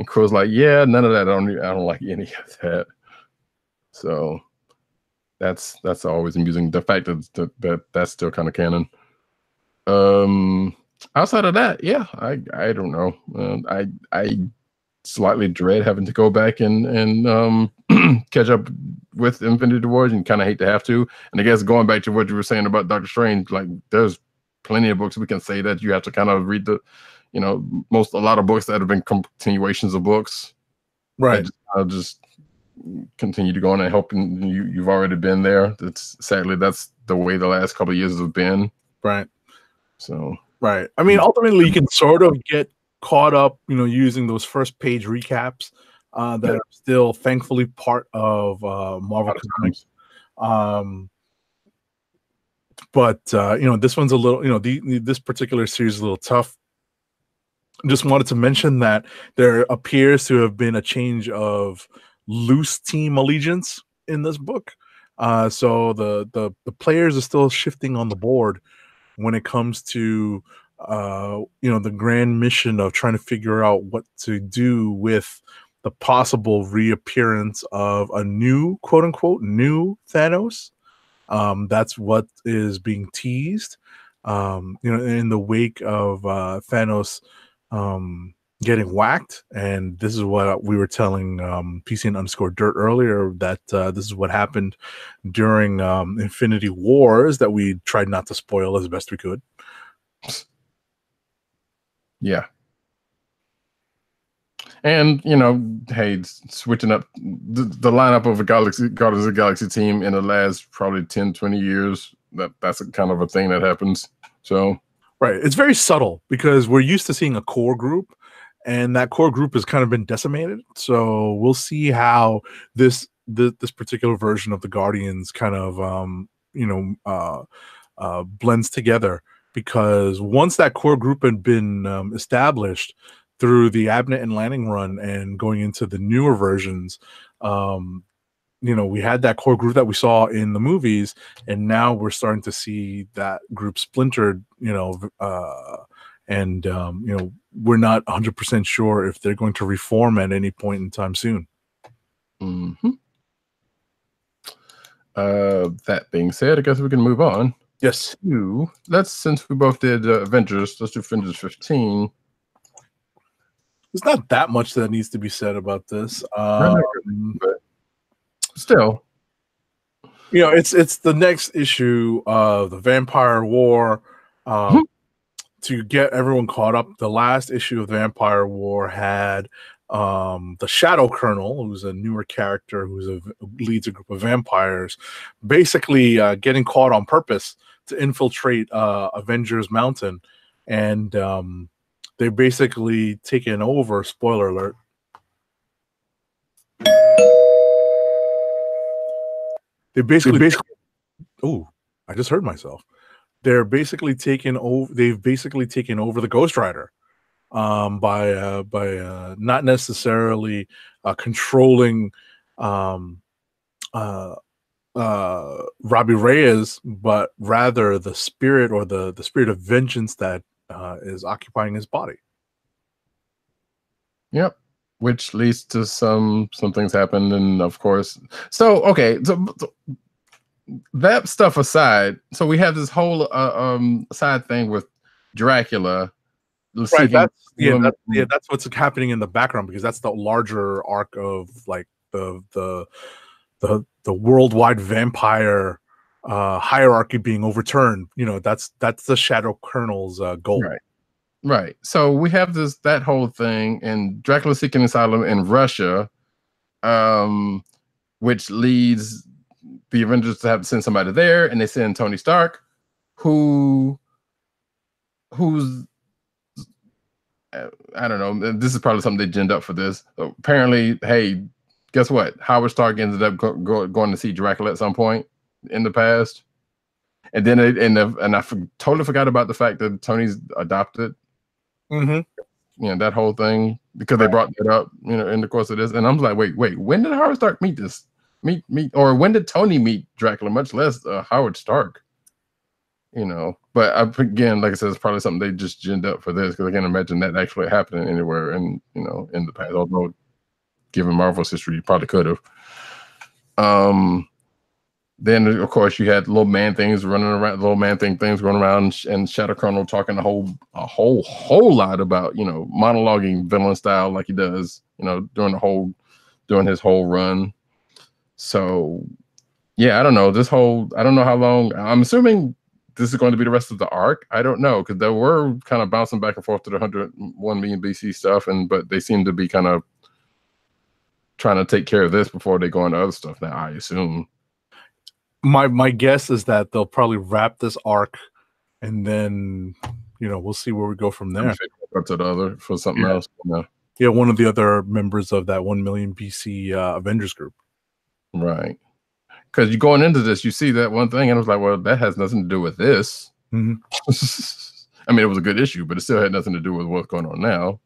And Quill's like, yeah, none of that. I don't like any of that. So that's always amusing. The fact that that's still kind of canon. Outside of that, yeah, I don't know. I slightly dread having to go back and catch up with Infinity Wars, and kind of hate to have to. And I guess going back to what you were saying about Doctor Strange, like there's plenty of books we can say that you have to kind of read the. A lot of books that have been continuations of books, right? I'll just continue to go on and help. And you've already been there. Sadly that's the way the last couple of years have been, right? So, right. I mean, ultimately, you can sort of get caught up, using those first page recaps that are still, thankfully, part of Marvel Comics. But this one's a little, this particular series is a little tough. Just wanted to mention that there appears to have been a change of loose team allegiance in this book. So the players are still shifting on the board when it comes to the grand mission of trying to figure out what to do with the possible reappearance of a new, quote unquote, new Thanos. That's what is being teased. In the wake of Thanos getting whacked, and this is what we were telling PC_Dirt earlier, that this is what happened during Infinity Wars that we tried not to spoil as best we could. Yeah. And hey, switching up the lineup of a Guardians of the Galaxy team in the last probably 10-20 years, that's a kind of a thing that happens. So right. It's very subtle because we're used to seeing a core group, and that core group has kind of been decimated. So we'll see how this particular version of the Guardians kind of, blends together, because once that core group had been established through the Abnett and Lanning run and going into the newer versions, we had that core group that we saw in the movies, and now we're starting to see that group splintered, and we're not 100% sure if they're going to reform at any point in time soon. Mm-hmm. That being said, I guess we can move on. Yes. Since we both did Avengers, let's do Avengers 15. There's not that much that needs to be said about this. But still, you know, it's the next issue of the Vampire War. To get everyone caught up, the last issue of Vampire War had the Shadow Colonel, who's a newer character who leads a group of vampires, basically getting caught on purpose to infiltrate Avengers Mountain, and they're basically taken over. Spoiler alert. They basically. Oh, I just heard myself. They're basically taking over. They've basically taken over the Ghost Rider, by not necessarily controlling Robbie Reyes, but rather the spirit or the spirit of vengeance that is occupying his body. Yep. Which leads to some things happen, and of course, so okay, so that stuff aside, so we have this whole side thing with Dracula. Right, that's what's happening in the background, because that's the larger arc of like the worldwide vampire hierarchy being overturned. You know, that's the Shadow Colonel's goal. Right. So we have that whole thing, and Dracula seeking asylum in Russia, which leads the Avengers to have to send somebody there, and they send Tony Stark, who's I don't know. This is probably something they ginned up for this. Apparently, hey, guess what? Howard Stark ended up going to see Dracula at some point in the past, and then I totally forgot about the fact that Tony's adopted. You know, that whole thing, because they brought that up, you know, in the course of this, and I'm like, wait, when did Howard Stark meet or when did Tony meet Dracula? Much less Howard Stark. You know, but again, like I said, it's probably something they just ginned up for this, because I can't imagine that actually happening anywhere in the past. Although, given Marvel's history, you probably could have. Then of course you had little man things running around, and Shadow Colonel talking a whole lot about, you know, monologuing villain style like he does, you know, during his whole run. So yeah, I don't know how long. I'm assuming this is going to be the rest of the arc. I don't know, because they were kind of bouncing back and forth to the 101 million BC stuff, but they seem to be kind of trying to take care of this before they go into other stuff now, I assume. My guess is that they'll probably wrap this arc, and then, you know, we'll see where we go from there. Up to the other for something else. Yeah, one of the other members of that 1 million BC Avengers group. Right. Because you're going into this, you see that one thing, and I was like, well, that has nothing to do with this. I mean, it was a good issue, but it still had nothing to do with what's going on now.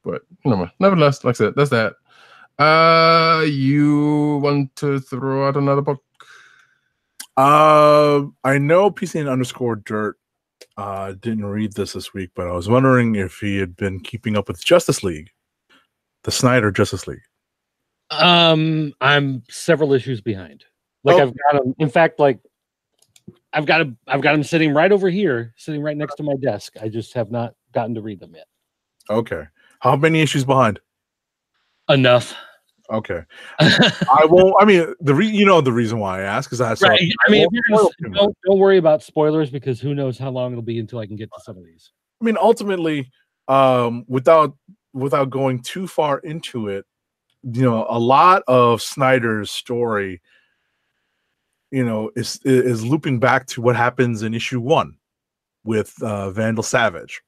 But, you know, nevertheless, like I said, that's that. You want to throw out another book? I know PCN_Dirt didn't read this week, but I was wondering if he had been keeping up with Justice League, the Snyder Justice League. I'm several issues behind. Like, I've got him. In fact, like, I've got him sitting right over here, sitting right next to my desk. I just have not gotten to read them yet. Okay. How many issues behind? Enough. Okay. I won't. I mean, the reason why I ask is I saw. Right. I mean, don't worry about spoilers, because who knows how long it'll be until I can get to some of these. I mean, ultimately, without going too far into it, you know, a lot of Snyder's story, you know, is looping back to what happens in issue 1 with Vandal Savage,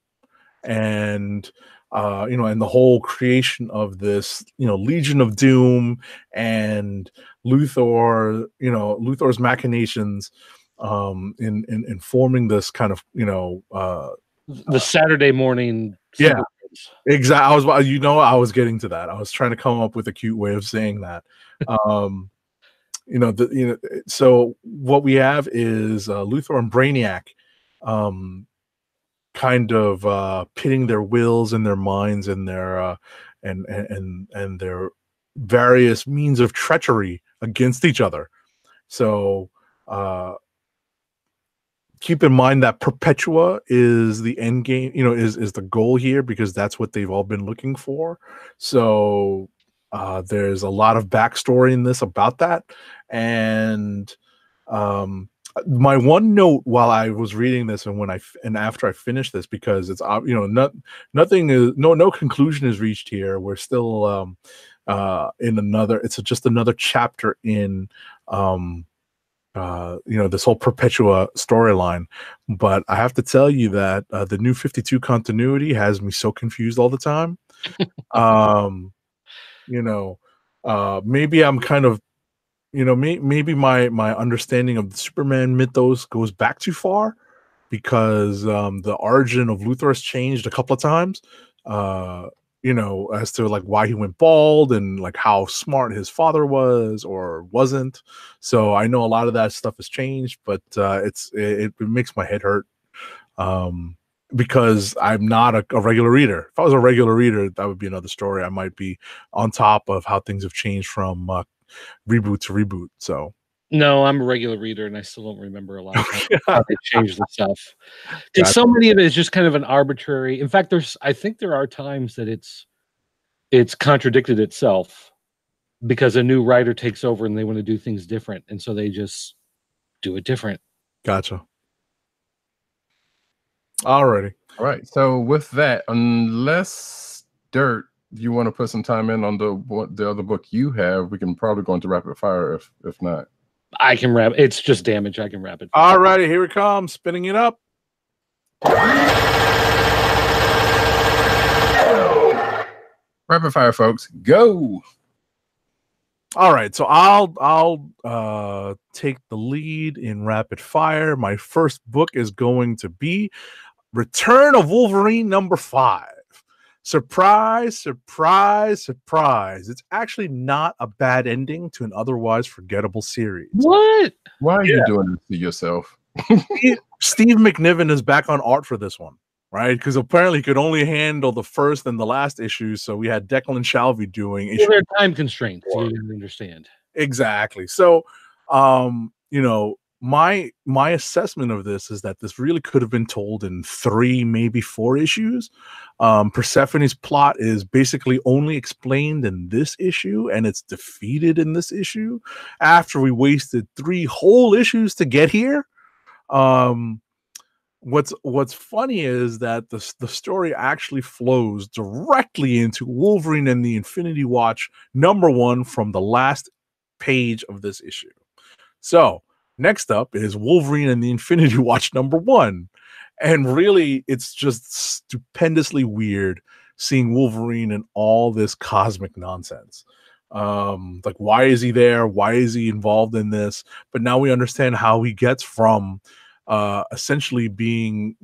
and you know, and the whole creation of this, you know, Legion of Doom, and Luthor's machinations in forming this kind of, you know, the Saturday morning. Yeah, exactly. I was getting to that. I was trying to come up with a cute way of saying that. So what we have is Luthor and Brainiac kind of pitting their wills and their minds and their and their various means of treachery against each other. So keep in mind that Perpetua is the end game, is the goal here, because that's what they've all been looking for. So there's a lot of backstory in this about that. And my one note while I was reading this and after I finished this, because it's nothing is no conclusion is reached here. We're still in another. It's just another chapter in this whole Perpetua storyline. But I have to tell you that the New 52 continuity has me so confused all the time. Maybe I'm kind of, maybe my understanding of the Superman mythos goes back too far, because the origin of Luthor has changed a couple of times, as to like why he went bald and like how smart his father was or wasn't. So I know a lot of that stuff has changed, but it makes my head hurt. Because I'm not a regular reader. If I was a regular reader, that would be another story. I might be on top of how things have changed from reboot to reboot. So no, I'm a regular reader, and I still don't remember a lot of how they changed the stuff. Because so many of it is just kind of an arbitrary. In fact, I think there are times that it's contradicted itself because a new writer takes over and they want to do things different, and so they just do it different. Gotcha. Alrighty. All right. So with that, unless Dirt, you want to put some time in on the other book you have, we can probably go into rapid fire. If not, I can wrap. It's just damage. I can wrap it. Alrighty, here it comes. Spinning it up. Rapid fire, folks. Go. All right, so I'll take the lead in rapid fire. My first book is going to be Return of Wolverine #5. Surprise, surprise, surprise. It's actually not a bad ending to an otherwise forgettable series. What? Why are you doing this to yourself? Steve McNiven is back on art for this one, right? Because apparently he could only handle the first and the last issues, so we had Declan Shalvey doing issues. There are time constraints, so you didn't understand. Exactly. So, my assessment of this is that this really could have been told in 3, maybe 4 issues. Persephone's plot is basically only explained in this issue, and it's defeated in this issue after we wasted 3 whole issues to get here. What's funny is that the story actually flows directly into Wolverine and the Infinity Watch #1 from the last page of this issue. So next up is Wolverine and the Infinity Watch #1. And really, it's just stupendously weird seeing Wolverine and all this cosmic nonsense. Like, why is he there? Why is he involved in this? But now we understand how he gets from essentially being,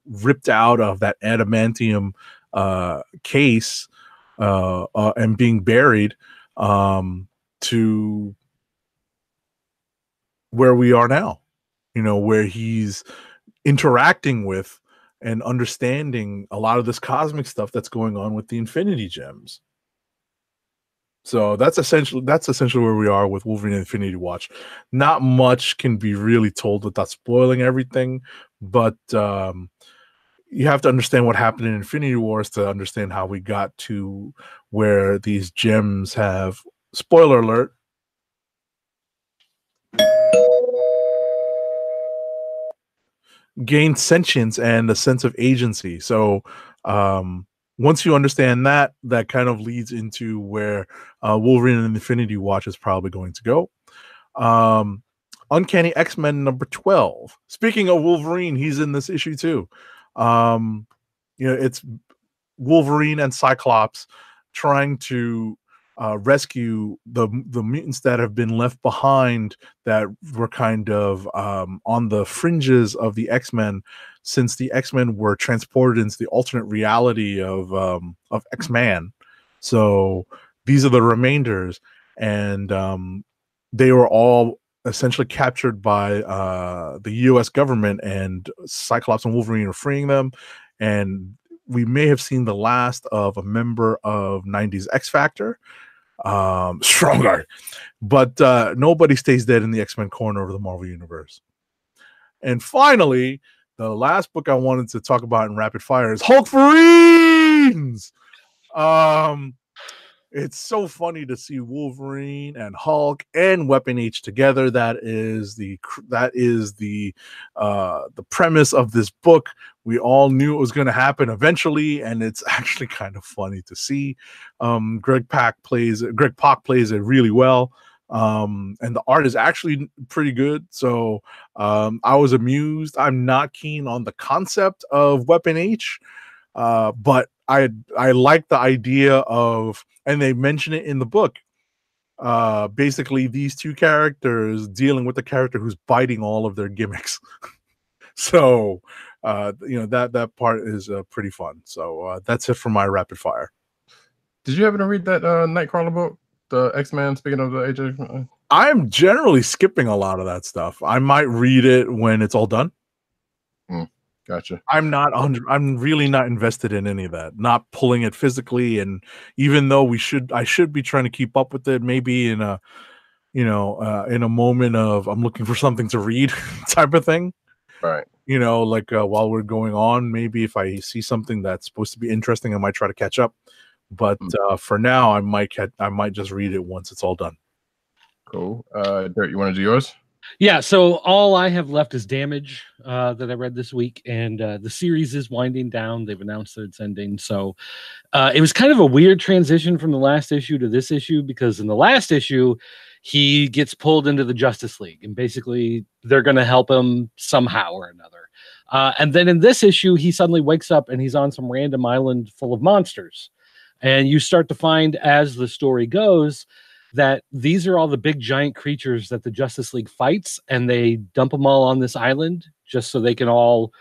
ripped out of that adamantium case and being buried to where we are now, where he's interacting with and understanding a lot of this cosmic stuff that's going on with the Infinity Gems. So that's essentially where we are with Wolverine and Infinity Watch. Not much can be really told without spoiling everything, but you have to understand what happened in Infinity Wars to understand how we got to where these gems have, spoiler alert, gained sentience and a sense of agency. So once you understand that kind of leads into where Wolverine and Infinity Watch is probably going to go. Uncanny X-Men #12. Speaking of Wolverine, he's in this issue too. It's Wolverine and Cyclops trying to rescue the mutants that have been left behind, that were kind of on the fringes of the X-Men, since the X-Men were transported into the alternate reality of X-Man. So these are the remainders, and they were all essentially captured by the US government, and Cyclops and Wolverine are freeing them. And we may have seen the last of a member of 90s X Factor, Strongheart, but nobody stays dead in the X-Men corner of the Marvel Universe. And finally, the last book I wanted to talk about in rapid fire is Hulkverines. It's so funny to see Wolverine and Hulk and Weapon H together. That is the premise of this book. We all knew it was going to happen eventually, and it's actually kind of funny to see. Greg Pak plays it really well. And the art is actually pretty good. So I was amused. I'm not keen on the concept of Weapon H, but I like the idea of, and they mention it in the book, basically these two characters dealing with the character who's biting all of their gimmicks. So that part is pretty fun. So that's it for my rapid fire. Did you happen to read that Nightcrawler book? The X-Men, speaking of the AJ? I'm generally skipping a lot of that stuff. I might read it when it's all done. Gotcha. I'm really not invested in any of that. Not pulling it physically, and even though I should be trying to keep up with it. Maybe in a moment of I'm looking for something to read type of thing. Right. Like while we're going on, maybe if I see something that's supposed to be interesting, I might try to catch up. But for now, I might just read it once it's all done. Cool. Dirt, you want to do yours? Yeah, so all I have left is Damage that I read this week, and the series is winding down. They've announced that it's ending. So it was kind of a weird transition from the last issue to this issue, because in the last issue, he gets pulled into the Justice League, and basically they're going to help him somehow or another. And then in this issue, he suddenly wakes up and he's on some random island full of monsters. And you start to find, as the story goes, that these are all the big giant creatures that the Justice League fights, and they dump them all on this island just so they can all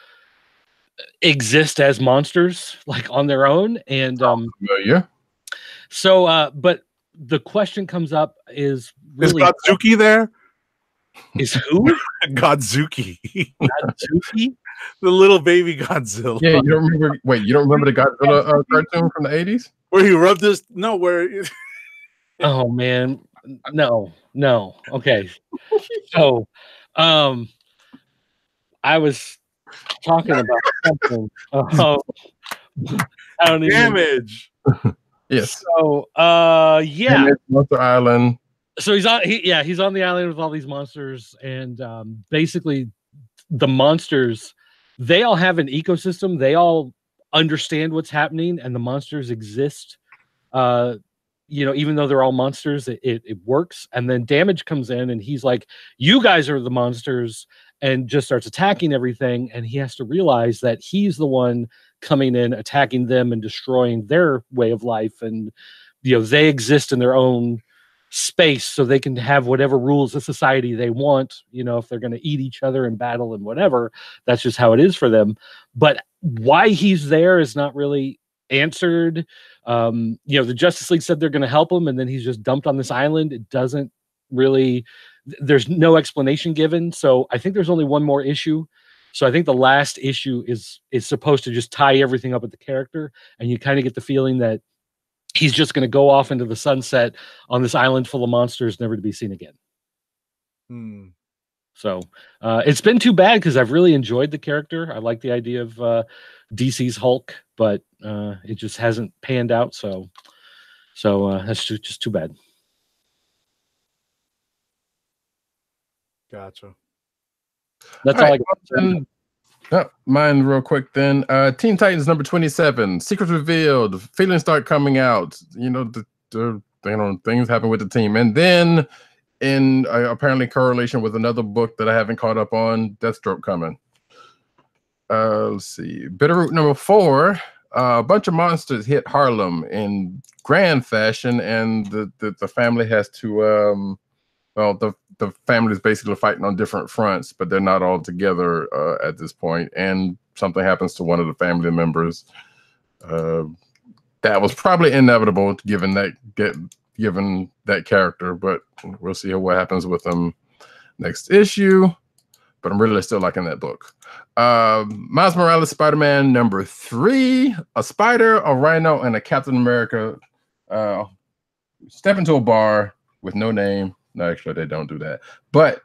exist as monsters, like on their own. And yeah. So, but the question comes up is really, is Godzuki there? Is who? Godzuki. Godzuki? The little baby Godzilla. Yeah, you don't remember? Wait, you don't remember the Godzilla cartoon from the 80s? Where he rubbed his Oh man, no. Okay, so I was talking about something. I don't even. Damage. Yes. So yeah, Monster Island. So he's on the island with all these monsters, and basically the monsters, they all have an ecosystem. They all understand what's happening, and the monsters exist. Even though they're all monsters, it works. And then Damage comes in, and he's like, "You guys are the monsters," and just starts attacking everything. And he has to realize that he's the one coming in, attacking them, and destroying their way of life. And they exist in their own space, so they can have whatever rules of society they want. If they're going to eat each other and battle and whatever, that's just how it is for them. But why he's there is not really answered. The Justice League said they're going to help him, and then he's just dumped on this island. It doesn't really, there's no explanation given. So I think there's only one more issue. So I think the last issue is supposed to just tie everything up with the character, and you kind of get the feeling that he's just going to go off into the sunset on this island full of monsters, never to be seen again. So it's been too bad, because I've really enjoyed the character. I like the idea of DC's Hulk, but it just hasn't panned out. So that's just too bad. Gotcha. That's all I got. Mine real quick then. Teen Titans number 27. Secrets revealed. Feelings start coming out. Things happen with the team. And then in apparently correlation with another book that I haven't caught up on, Deathstroke coming. Let's see. Bitterroot number 4. A bunch of monsters hit Harlem in grand fashion, and the family has to the family is basically fighting on different fronts, but they're not all together at this point. And something happens to one of the family members. That was probably inevitable given that character, but we'll see what happens with them next issue. But I'm really still liking that book. Miles Morales Spider-Man number 3. A spider, a rhino, and a Captain America step into a bar with no name. No, actually, they don't do that. But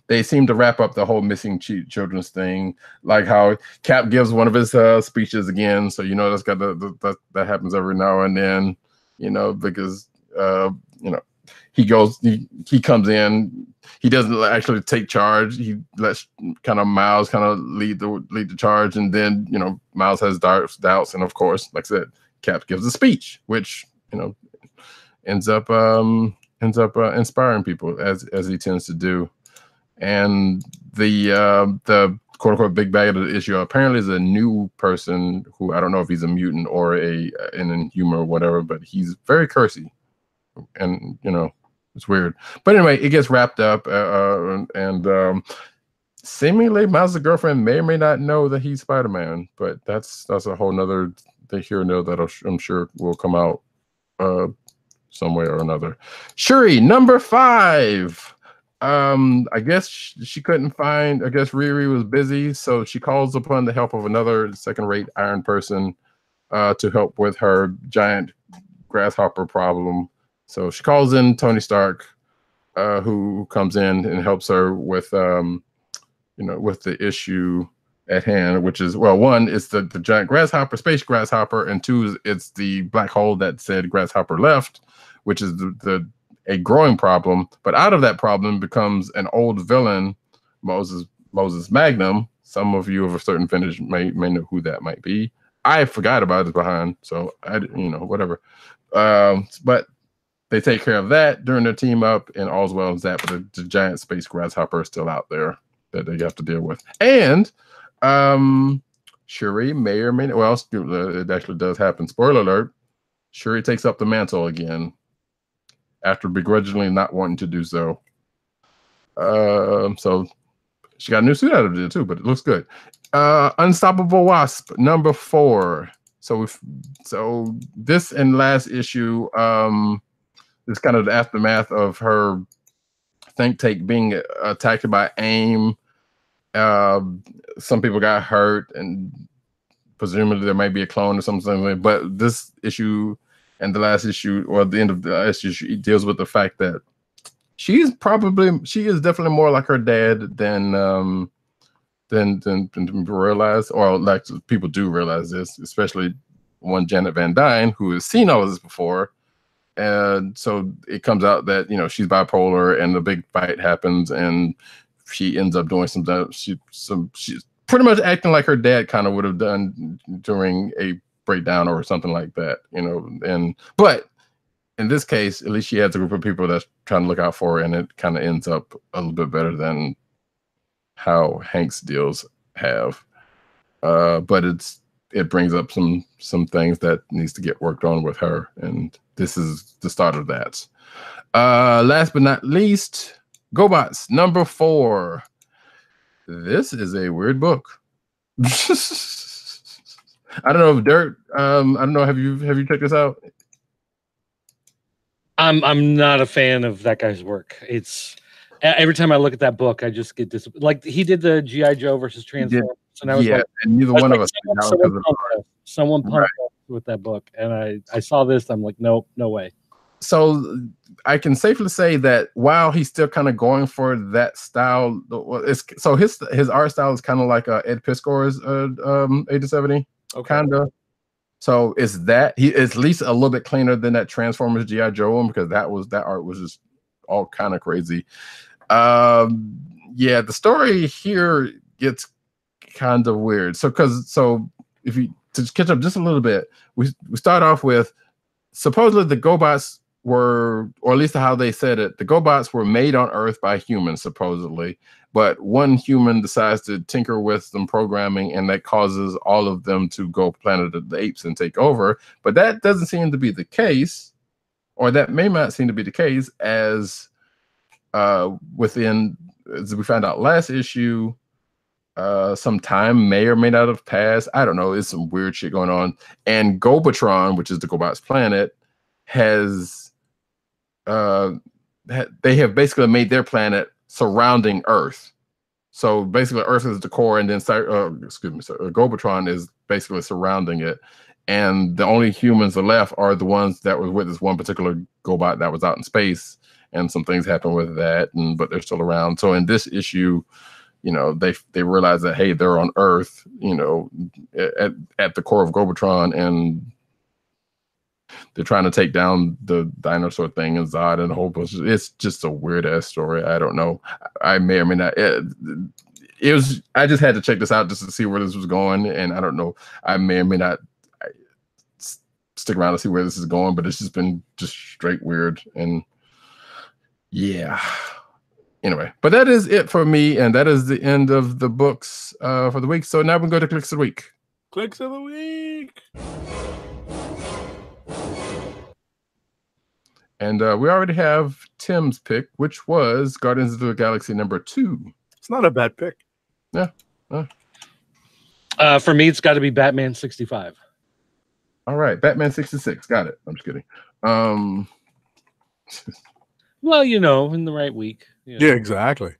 they seem to wrap up the whole missing children's thing, like how Cap gives one of his speeches again. So that's got that happens every now and then, because he comes in, he doesn't actually take charge. He lets kind of Miles lead the charge, and then Miles has doubts, and of course, like I said, Cap gives a speech, which ends up inspiring people as he tends to do. And the quote unquote big bad of the issue apparently is a new person who I don't know if he's a mutant or an Inhuman or whatever, but he's very cursy, and it's weird. But anyway, it gets wrapped up, and seemingly Miles' girlfriend may or may not know that he's Spider-Man, but that's a whole nother thing here and there that I'm sure will come out some way or another. Shuri, number 5. I guess she couldn't find. I guess Riri was busy, so she calls upon the help of another second-rate Iron person to help with her giant grasshopper problem. So she calls in Tony Stark, who comes in and helps her with with the issue at hand, which is, well, one, it's the giant grasshopper, space grasshopper, and two, it's the black hole that said grasshopper left, which is a growing problem. But out of that problem becomes an old villain, Moses Magnum. Some of you of a certain vintage may know who that might be. I forgot about it behind, so I whatever. But they take care of that during their team up, and all's well as that. But the giant space grasshopper is still out there that they have to deal with. And Shuri may or may not, well, it actually does happen. Spoiler alert: Shuri takes up the mantle again after begrudgingly not wanting to do so. So she got a new suit out of it too, but it looks good. Unstoppable Wasp, number 4. So this and last issue is kind of the aftermath of her think tank being attacked by AIM. Some people got hurt, and presumably there might be a clone or something. But this issue and the last issue, or the end of the last issue, deals with the fact that she is definitely more like her dad than people realize, or like people do realize this, especially one Janet Van Dyne, who has seen all of this before. And so it comes out that she's bipolar, and the big fight happens, and she ends up doing she's pretty much acting like her dad kind of would have done during a breakdown or something like that, but in this case, at least she has a group of people that's trying to look out for her, and it kind of ends up a little bit better than how Hank's deals have. But it brings up some things that needs to get worked on with her, and this is the start of that. Last but not least, Gobots, number 4. This is a weird book. I don't know if Dirt. I don't know. Have you checked this out? I'm not a fan of that guy's work. It's every time I look at that book, I just get disappointed. Like he did the G.I. Joe versus Transformers, and I was like, and neither one of us. Someone pumped us with that book, and I saw this. I'm like, nope, no way. So I can safely say that while he's still kind of going for that style, his art style is kind of like Ed Piskor's 80/70, kind of. So is that he is at least a little bit cleaner than that Transformers G.I. Joe one, because that art was just all kind of crazy. The story here gets kind of weird. So if you to catch up just a little bit, we start off with supposedly the Gobots were, or at least how they said it, the Gobots were made on Earth by humans supposedly, but one human decides to tinker with some programming, and that causes all of them to go Planet of the Apes and take over. But that doesn't seem to be the case, or that may not seem to be the case, as as we found out last issue, some time may or may not have passed. I don't know. It's some weird shit going on. And Gobatron, which is the Gobots planet, they have basically made their planet surrounding Earth. So basically Earth is the core, and then Gobatron is basically surrounding it. And the only humans left are the ones that were with this one particular Gobot that was out in space. and some things happen with that, but they're still around. So in this issue, you know, they realize that, hey, they're on Earth, you know, at the core of Gobotron, and they're trying to take down the dinosaur thing and Zod and a whole bunch. It's just a weird ass story. I don't know. I may or may not. It was. I just had to check this out just to see where this was going, and I don't know. I may or may not stick around to see where this is going, but it's just been just straight weird, and yeah. Anyway, but that is it for me, and that is the end of the books for the week. So now we can go to Clicks of the Week. Clicks of the Week. And we already have Tim's pick, which was Guardians of the Galaxy #2. It's not a bad pick. Yeah. For me, it's got to be Batman 65. All right, Batman 66. Got it. I'm just kidding. Well, you know, in the right week. You know. Yeah, exactly.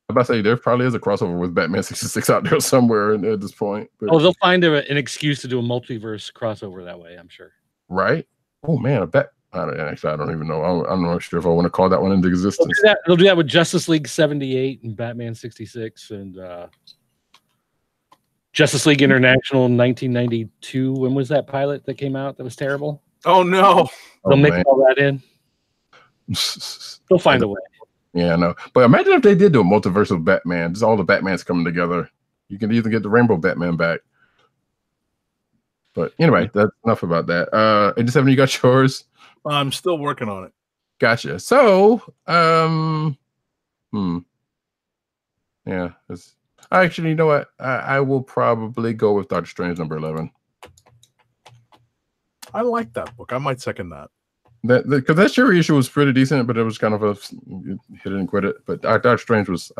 I'm about to say there probably is a crossover with Batman 66 out there somewhere at this point. But... Oh, they'll find an excuse to do a multiverse crossover that way, I'm sure. Right? Oh man, I don't even know. I'm not sure if I want to call that one into existence. They'll do that with Justice League 78 and Batman 66 and Justice League International 1992. When was that pilot that came out that was terrible? Oh no! They'll mix all that in. They'll find a way. Yeah, I know. But imagine if they did do a multiverse of Batman. Just all the Batmans coming together. You can even get the Rainbow Batman back. But anyway, that's enough about that. 87, you got yours? I'm still working on it. Gotcha. So, yeah. Actually, you know what? I will probably go with Doctor Strange #11. I like that book. I might second that. Because that Shuri issue was pretty decent, but it was kind of a hit it and quit it. But Doctor Strange was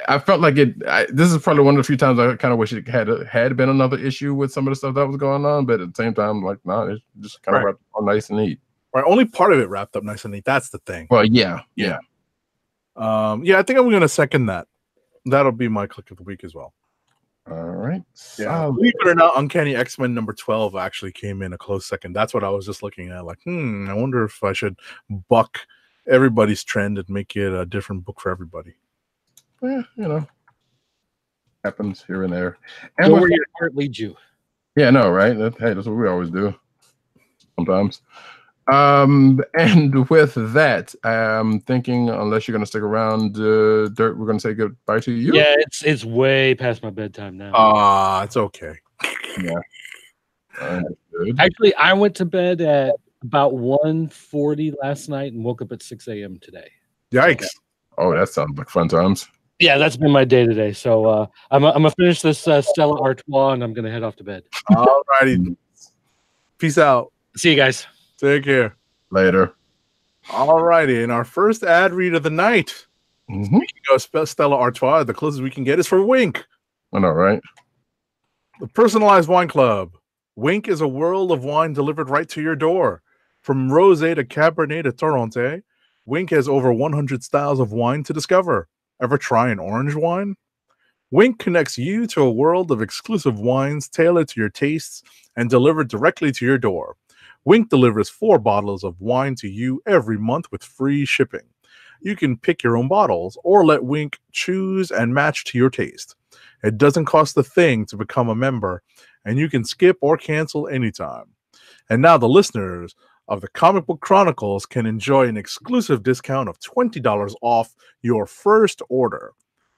I felt like it. This is probably one of the few times I kind of wish it had been another issue with some of the stuff that was going on. But at the same time, like, no, it's just kind of wrapped up nice and neat. Right, only part of it wrapped up nice and neat. That's the thing. Well, yeah. Yeah, I think I'm going to second that. That'll be my click of the week as well. All right. Yeah. Believe it or not, Uncanny X-Men #12 actually came in a close second. That's what I was just looking at. Like, I wonder if I should buck everybody's trend and make it a different book for everybody. Yeah, you know, happens here and there. And go where your heart leads you. Yeah, no, right? That's what we always do. Sometimes. And with that, I'm thinking, unless you're gonna stick around, Dirt, we're gonna say goodbye to you. Yeah, it's way past my bedtime now. It's okay. Yeah. Actually, I went to bed at about 1:40 last night and woke up at 6 a.m. today. Yikes! Oh, that sounds like fun times. Yeah, that's been my day today. So I'm gonna finish this Stella Artois and I'm gonna head off to bed. All righty. Peace out. See you guys. Take care. Later. All righty. And our first ad read of the night. Speaking of Stella Artois, the closest we can get is for Wink. I know, right? The Personalized Wine Club. Wink is a world of wine delivered right to your door. From rosé to Cabernet to Torronté, Wink has over 100 styles of wine to discover. Ever try an orange wine? Wink connects you to a world of exclusive wines tailored to your tastes and delivered directly to your door. Wink delivers 4 bottles of wine to you every month with free shipping. You can pick your own bottles or let Wink choose and match to your taste. It doesn't cost a thing to become a member, and you can skip or cancel anytime. And now the listeners of the Comic Book Chronicles can enjoy an exclusive discount of $20 off your first order.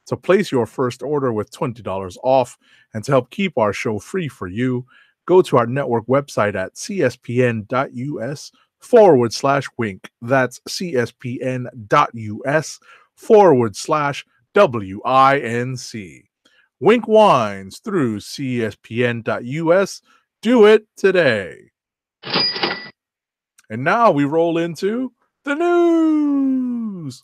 To place your first order with $20 off and to help keep our show free for you, go to our network website at cspn.us/wink. That's cspn.us/WINC. Wink Wines through cspn.us. Do it today. And now we roll into the news.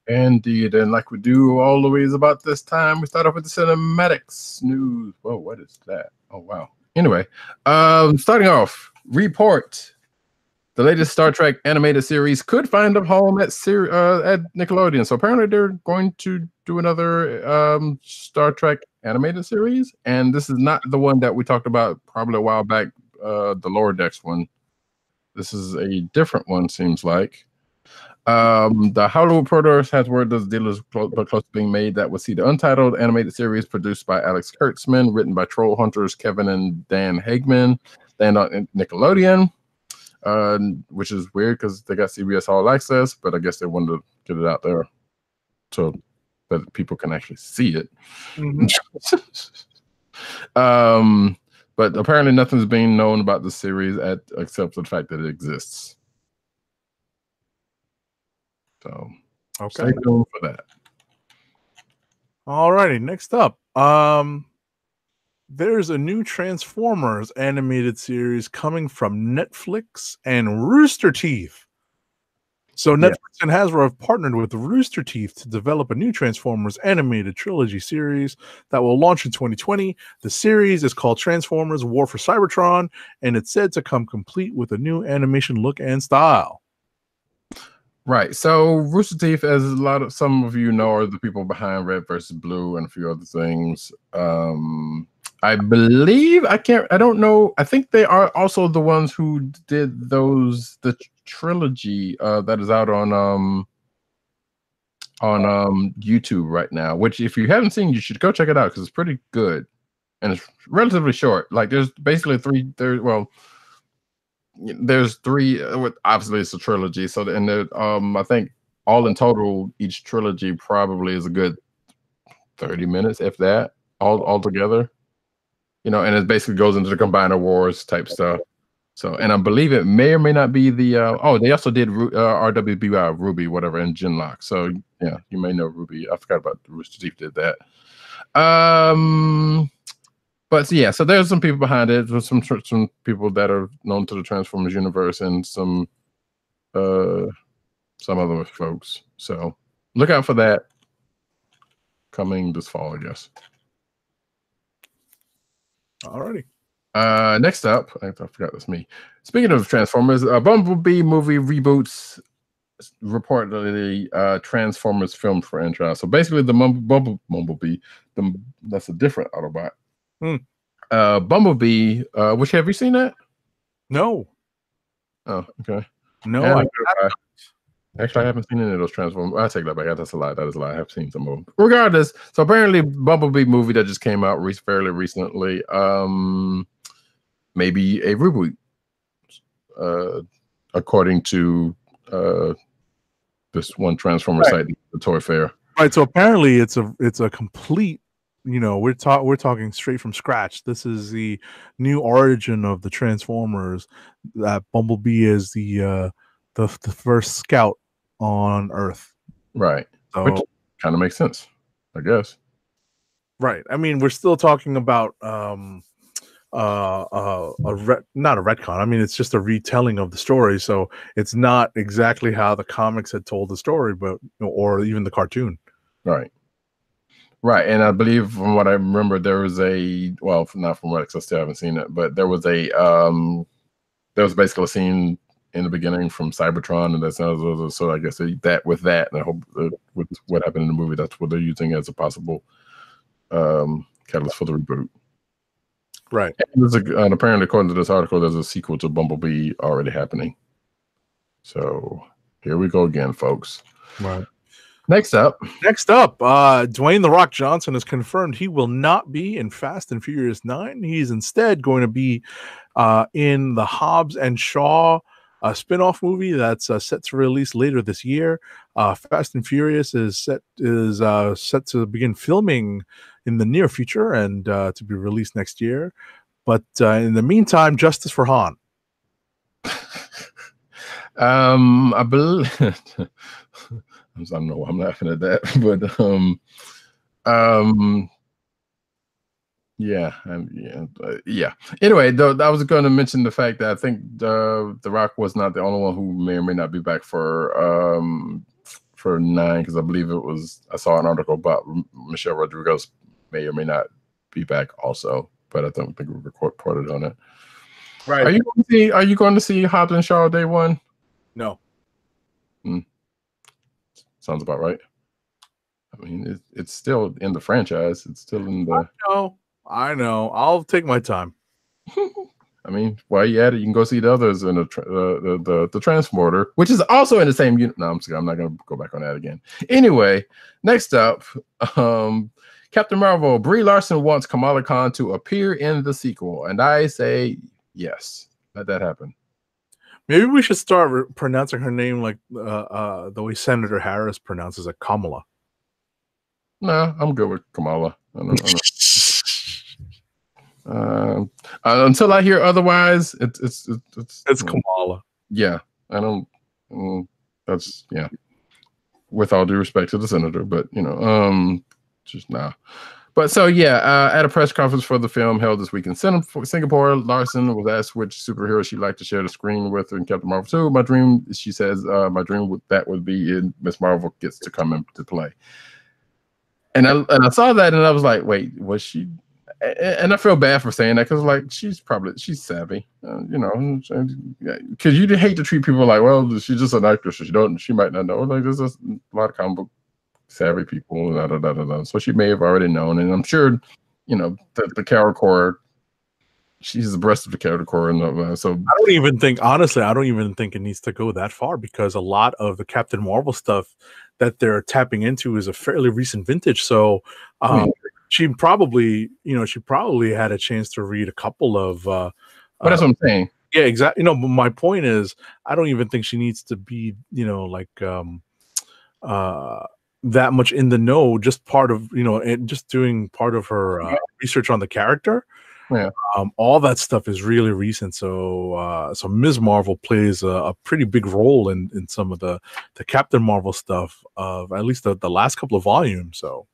Indeed, and like we do always about this time, we start off with the cinematics news. Whoa, what is that? Oh, wow. Anyway, starting off, report. The latest Star Trek animated series could find a home at Nickelodeon. So apparently they're going to do another Star Trek animated series. And this is not the one that we talked about probably a while back the Lower Decks one. This is a different one, seems like. The Hollywood Reporter has word this deal is close to being made that will see the Untitled animated series produced by Alex Kurtzman, written by Troll Hunters Kevin and Dan Hagman, land on Nickelodeon, which is weird because they got CBS All Access, but I guess they wanted to get it out there so that people can actually see it. But apparently nothing's being known about the series except for the fact that it exists. So stay tuned for that. All righty, next up. There's a new Transformers animated series coming from Netflix and Rooster Teeth. So Netflix and Hasbro have partnered with Rooster Teeth to develop a new Transformers animated trilogy series that will launch in 2020. The series is called Transformers War for Cybertron, and it's said to come complete with a new animation look and style. Right. So Rooster Teeth, as some of you know, are the people behind Red versus Blue and a few other things. I believe I don't know. I think they are also the ones who did the trilogy that is out on YouTube right now, which if you haven't seen, you should go check it out because it's pretty good and it's relatively short. Like there's basically there's three. Obviously, it's a trilogy. So and I think all in total, each trilogy probably is a good 30 minutes, if that, all together. And it basically goes into the Combiner Wars type stuff. So, and I believe it may or may not be the. They also did RWBY Ruby, whatever, and Genlock. So yeah, you may know Ruby. I forgot about Rooster Teeth did that. But yeah, so there's some people behind it. There's some people that are known to the Transformers universe and some other folks. So look out for that coming this fall, I guess. Alrighty. Next up, I forgot that's me. Speaking of Transformers, Bumblebee movie reboots reportedly Transformers film franchise. So basically, the Bumblebee, that's a different Autobot. Bumblebee, which have you seen that? No. Oh, okay. No, Actually, I haven't seen any of those Transformers. I take that back. That's a lie. That is a lie. I have seen some of them. Regardless, so apparently, Bumblebee movie that just came out fairly recently, maybe a reboot, according to this one Transformer site, the Toy Fair. Right. So apparently, it's a complete. We're talking straight from scratch. This is the new origin of the Transformers. That Bumblebee is the first scout on Earth. Right. So, which kind of makes sense, I guess. Right. I mean, we're still talking about not a retcon. I mean, it's just a retelling of the story. So it's not exactly how the comics had told the story, but or even the cartoon. Right. Right, and I believe from what I remember, there was not from what I still haven't seen it, but there was basically a scene in the beginning from Cybertron, and so I guess that with that, and I hope with what happened in the movie, that's what they're using as a possible catalyst for the reboot. Right, and apparently, according to this article, there's a sequel to Bumblebee already happening. So here we go again, folks. Right. Next up, Dwayne "The Rock" Johnson has confirmed he will not be in Fast and Furious 9. He's instead going to be in the Hobbs and Shaw spin-off movie that's set to release later this year. Fast and Furious is set to begin filming in the near future and to be released next year. But in the meantime, justice for Han. I believe. I don't know why I'm laughing at that, but yeah. Anyway, though, I was going to mention the fact that I think The Rock was not the only one who may or may not be back for 9, because I believe I saw an article about Michelle Rodriguez may or may not be back also, but I don't think we reported on it. Right? Are you going to see Hobbs and Shaw day one? No. Sounds about right. I mean, it's still in the franchise. It's still in the. I know. I'll take my time. I mean, while you at it, you can go see the others in the transporter, which is also in the same unit. No, I'm not going to go back on that again. Anyway, next up, Captain Marvel, Brie Larson wants Kamala Khan to appear in the sequel, and I say yes. Let that happen. Maybe we should start pronouncing her name like the way Senator Harris pronounces it, Kamala. No, I'm good with Kamala. I don't. Until I hear otherwise, it's Kamala. Yeah, I don't. That's yeah. With all due respect to the senator, but just nah. But so yeah, at a press conference for the film held this week in Singapore, Larson was asked which superhero she'd like to share the screen with in Captain Marvel 2. My dream, she says, my dream would be in Miss Marvel gets to come into play. And I saw that and I was like, wait, was she? And I feel bad for saying that because like she's savvy, because you'd hate to treat people like, well, she's just an actress, she might not know. Like there's just a lot of comic book savvy people, so she may have already known, and I'm sure, the character core, she's the breast of the character core, and so I don't even think it needs to go that far because a lot of the Captain Marvel stuff that they're tapping into is a fairly recent vintage. So she probably had a chance to read a couple of. But that's what I'm saying. Yeah, exactly. But my point is, I don't even think she needs to be, that much in the know. Just part of, and just doing part of her research on the character. Yeah. All that stuff is really recent. So Ms. Marvel plays a pretty big role in some of the Captain Marvel stuff of at least the last couple of volumes. So.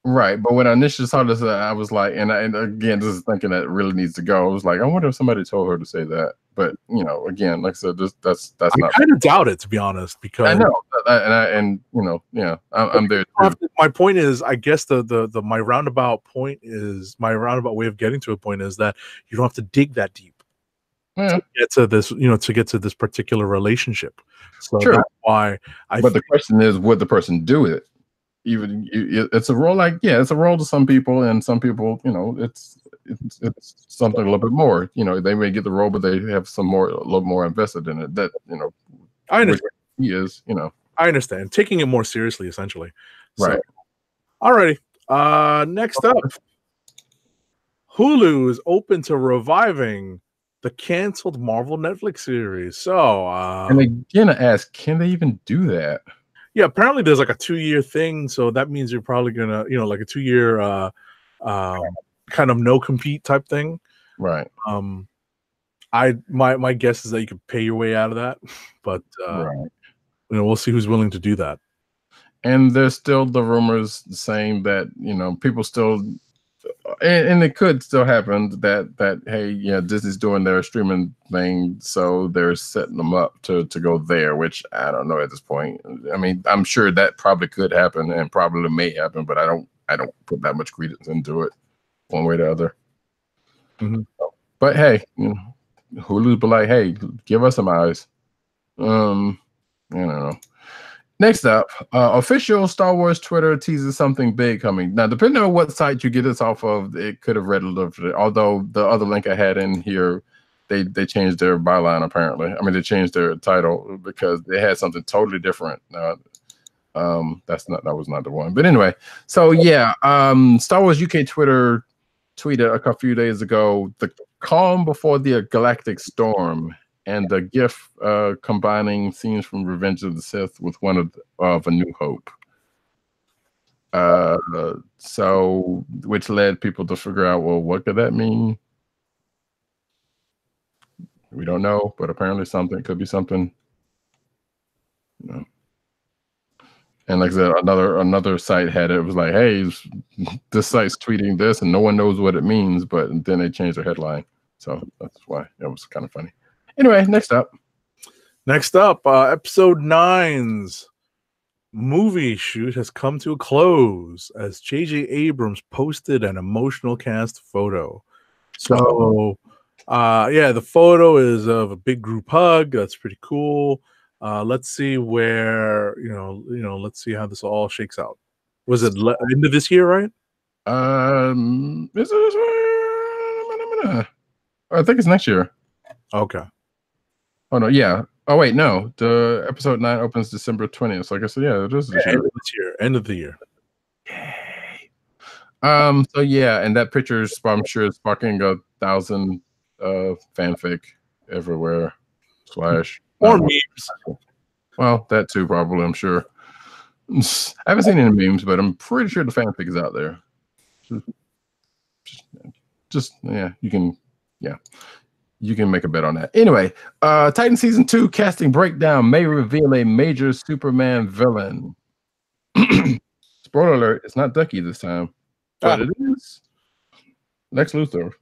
Right, but when I initially saw this, I was like, and again, this is thinking that it really needs to go. I was like, I wonder if somebody told her to say that. But again, like I said, that's not. I kind of doubt it, to be honest, because I know, I'm there too. My point is, I guess my roundabout way of getting to a point is that you don't have to dig that deep to get to this, to get to this particular relationship. So sure. That's why But the question is, would the person do it? Even it's a role it's a role to some people, and some people, it's something a little bit more. They may get the role, but they have a little more invested in it. That I understand. He is, I understand taking it more seriously, essentially. Right. Alrighty. Next up, Hulu is open to reviving the canceled Marvel Netflix series. So, and again, I ask, can they even do that? Yeah, apparently there's like a 2-year thing, so that means you're probably gonna, like a 2-year kind of no compete type thing. Right. My guess is that you could pay your way out of that, but we'll see who's willing to do that. And there's still the rumors saying that people still, and it could still happen that hey, Disney's doing their streaming thing, so they're setting them up to go there, which I don't know at this point. I mean, I'm sure that probably could happen and probably may happen, but I don't put that much credence into it one way or the other. Mm-hmm. But hey, Hulu's be like, hey, give us some eyes. I don't know. Next up, official Star Wars Twitter teases something big coming. Now, depending on what site you get this off of, it could have read a little bit. Although the other link I had in here, they changed their byline apparently. I mean, they changed their title because they had something totally different. That was not the one. But anyway, so yeah, Star Wars UK Twitter tweeted a few days ago the calm before the galactic storm, and the GIF combining scenes from Revenge of the Sith with one of A New Hope. So, which led people to figure out, well, what could that mean? We don't know, but apparently something could be something. And like I said, another site had it. It was like, hey, this site's tweeting this, and no one knows what it means. But then they changed their headline, so that's why it was kind of funny. Anyway, next up, episode 9's movie shoot has come to a close as J.J. Abrams posted an emotional cast photo. So, the photo is of a big group hug. That's pretty cool. Let's see where let's see how this all shakes out. Was it end of this year, right? I think it's next year. Okay. Oh no, yeah. Oh wait, no. The episode 9 opens December 20th. So I guess yeah, it is this year. End of this year. End of the year. So yeah, and that picture is, I'm sure, is sparking 1,000 fanfic everywhere. / Or memes. Well, that too, probably, I'm sure. I haven't seen any memes, but I'm pretty sure the fanfic is out there. Just yeah, you can make a bet on that. Anyway, Titan Season 2 casting breakdown may reveal a major Superman villain. Spoiler alert, it's not Ducky this time, but it is Lex Luthor.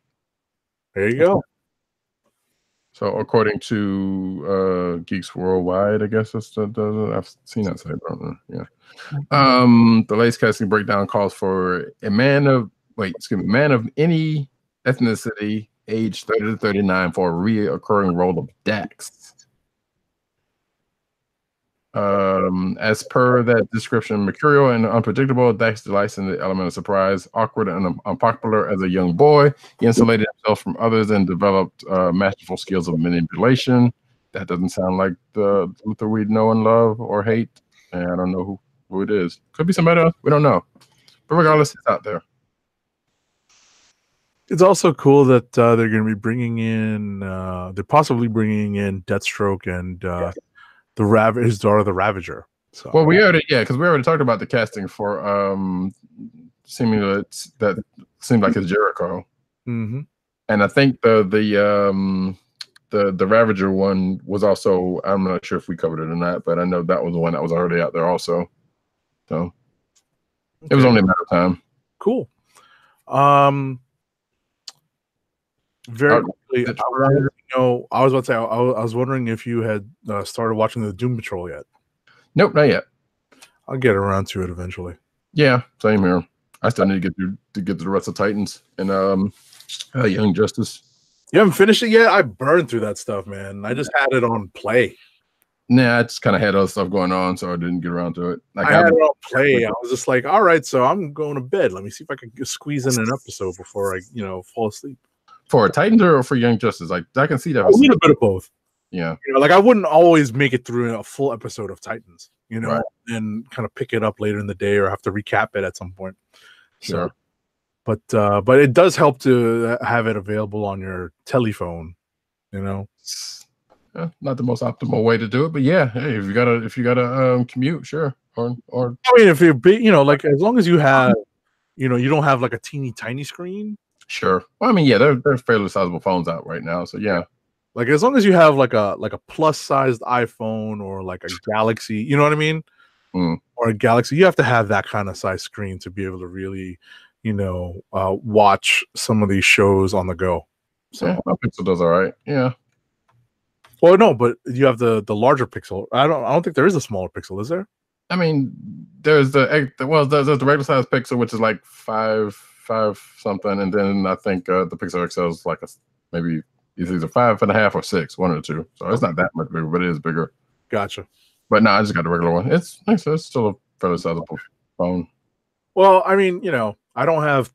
There you go. So according to Geeks Worldwide, I guess that's I've seen that site. Yeah. The latest casting breakdown calls for a man of any ethnicity, age 30 to 39, for a reoccurring role of Dax. As per that description, mercurial and unpredictable, Dax delights in the element of surprise. Awkward and unpopular as a young boy, he insulated himself from others and developed masterful skills of manipulation. That doesn't sound like the Luthor we know and love or hate. And I don't know who it is. Could be somebody else. We don't know. But regardless, it's out there. It's also cool that they're going to be bringing in, they're possibly bringing in Deathstroke and his daughter, the Ravager. So, well, because we already talked about the casting for seemingly that seemed like it's Jericho, and I think the Ravager one was also, I'm not sure if we covered it or not, but I know that was the one that was already out there also. So it was only a matter of time. Cool. Very quickly, I was about to say, I was wondering if you had started watching the Doom Patrol yet. Nope, not yet. I'll get around to it eventually. Yeah, same here. I still need to get to the rest of Titans and Young Justice. You haven't finished it yet? I burned through that stuff, man. I just had it on play. Nah, I just kind of had other stuff going on, so I didn't get around to it. I had it on play. I was just like, all right, so I'm going to bed. Let me see if I can squeeze in an episode before I, fall asleep. For Titans or for Young Justice? Like, I can see that. A little bit of both. Yeah. Like I wouldn't always make it through a full episode of Titans, right, and kind of pick it up later in the day or have to recap it at some point. Sure. So, but it does help to have it available on your telephone, not the most optimal way to do it, but yeah, hey, if you gotta commute, sure. Or I mean, if you're big, like as long as you have, you don't have like a teeny tiny screen. Sure. Well, I mean, yeah, they're fairly sizable phones out right now, so yeah. Like as long as you have like a plus sized iPhone or like a Galaxy, you know what I mean? Or a Galaxy, you have to have that kind of size screen to be able to really, watch some of these shows on the go. So yeah, my Pixel does all right. Yeah. Well, no, but you have the larger Pixel. I don't think there is a smaller Pixel, is there? I mean, there's the regular size Pixel, which is like five something, and then I think the Pixel XL is like maybe either 5.5 or 6, one of the two. So it's not that much bigger, but it is bigger. Gotcha. But no, I just got the regular one. It's still a fairly sizable phone. Well, I mean, I don't have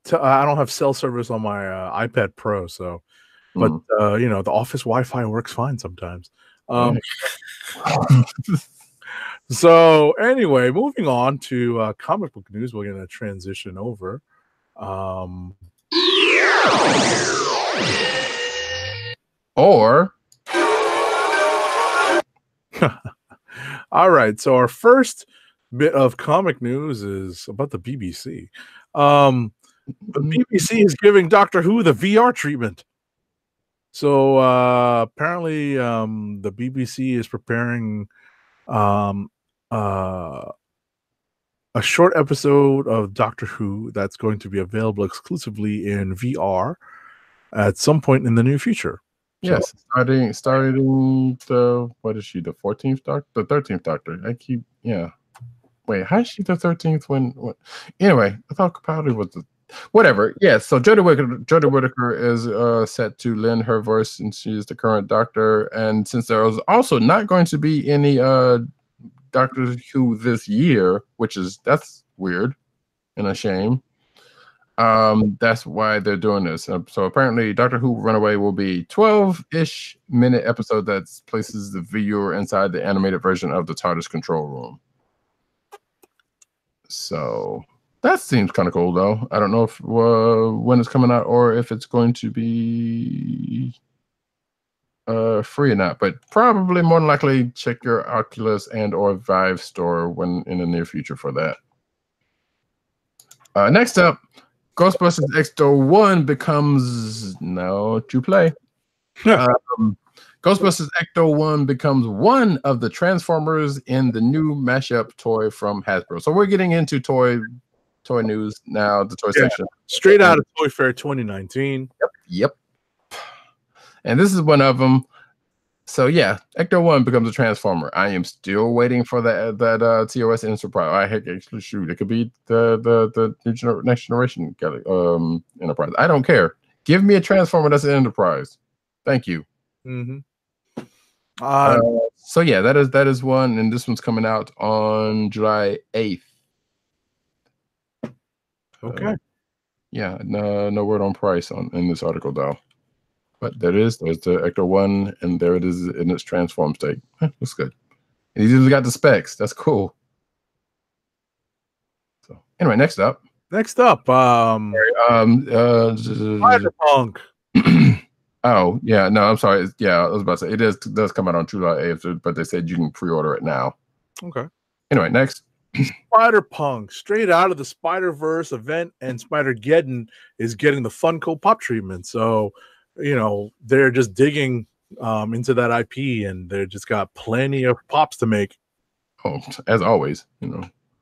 cell service on my iPad Pro, so, but the office Wi-Fi works fine sometimes. So anyway, moving on to comic book news, we're going to transition over. Or all right, so our first bit of comic news is about the BBC. The BBC is giving Doctor Who the VR treatment. So apparently the BBC is preparing a short episode of Doctor Who that's going to be available exclusively in VR at some point in the near future. Yes, so, starting the, what is she, the 14th Doctor? The 13th Doctor. Wait, how is she the 13th when anyway, I thought Capaldi was the whatever. Yeah, so Jodie Whittaker is set to lend her voice, and she's the current Doctor. And since there was also not going to be any Doctor Who this year, that's weird and a shame. That's why they're doing this. So apparently, Doctor Who Runaway will be 12-ish minute episode that places the viewer inside the animated version of the TARDIS control room. So that seems kind of cool, though. I don't know if when it's coming out or if it's going to be free or not, but probably more than likely check your Oculus and or Vive store when in the near future for that. Next up, Ghostbusters Ecto-1 becomes now to play. Ghostbusters Ecto-1 becomes one of the Transformers in the new mashup toy from Hasbro. So we're getting into toy news now, the toy section. Straight out of Toy Fair 2019. Yep. And this is one of them. So yeah, Ecto-1 becomes a Transformer. I am still waiting for that TOS Enterprise. I actually shoot. It could be the next generation Enterprise. I don't care. Give me a Transformer that's an Enterprise. Thank you. Mm-hmm. So yeah, that is one, and this one's coming out on July 8th. Okay. Yeah, no word on price in this article though. But there's the Ecto-1, and there it is in its transform state. Looks good. And he's even got the specs. That's cool. So anyway, next up. Cyberpunk. Oh yeah, no, I'm sorry. Yeah, I was about to say it does come out on July 8th, but they said you can pre-order it now. Okay. Anyway, next. Spider-Punk, straight out of the Spider-Verse event, and Spider-Geddon is getting the Funko Pop treatment. So, they're just digging into that IP, and they just got plenty of pops to make. Oh, as always,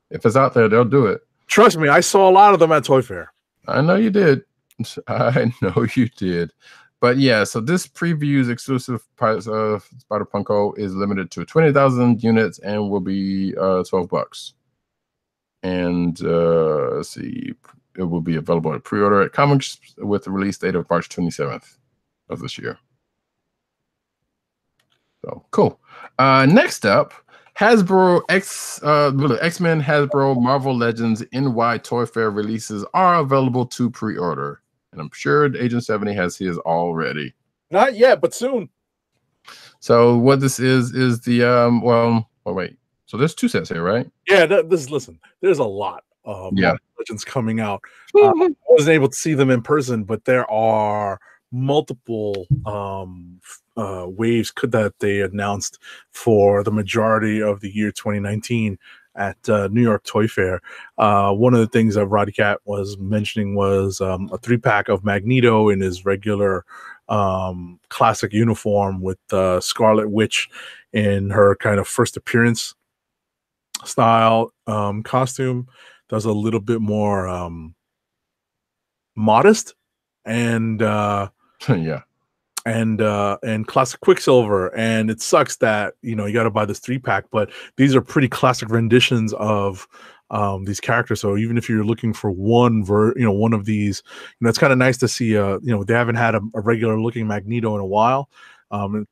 if it's out there, they'll do it. Trust me, I saw a lot of them at Toy Fair. I know you did. But yeah, so this previews exclusive price of Spider-Punko is limited to 20,000 units and will be $12. And let's see, it will be available at pre-order at Comics with the release date of March 27th of this year. So cool. Next up, Hasbro X-Men Hasbro Marvel Legends NY Toy Fair releases are available to pre-order. And I'm sure Agent 70 has his already. Not yet, but soon. So what this is the wait. So there's two sets here, right? Yeah, listen, there's a lot of Legends coming out. I wasn't able to see them in person, but there are multiple waves that they announced for the majority of the year 2019 at New York Toy Fair. One of the things that Roddykat was mentioning was a 3-pack of Magneto in his regular classic uniform with Scarlet Witch in her kind of first appearance style costume. That's a little bit more modest and and classic Quicksilver. And it sucks that you got to buy this 3-pack, but these are pretty classic renditions of these characters. So even if you're looking for one of these, it's kind of nice to see they haven't had a regular looking Magneto in a while.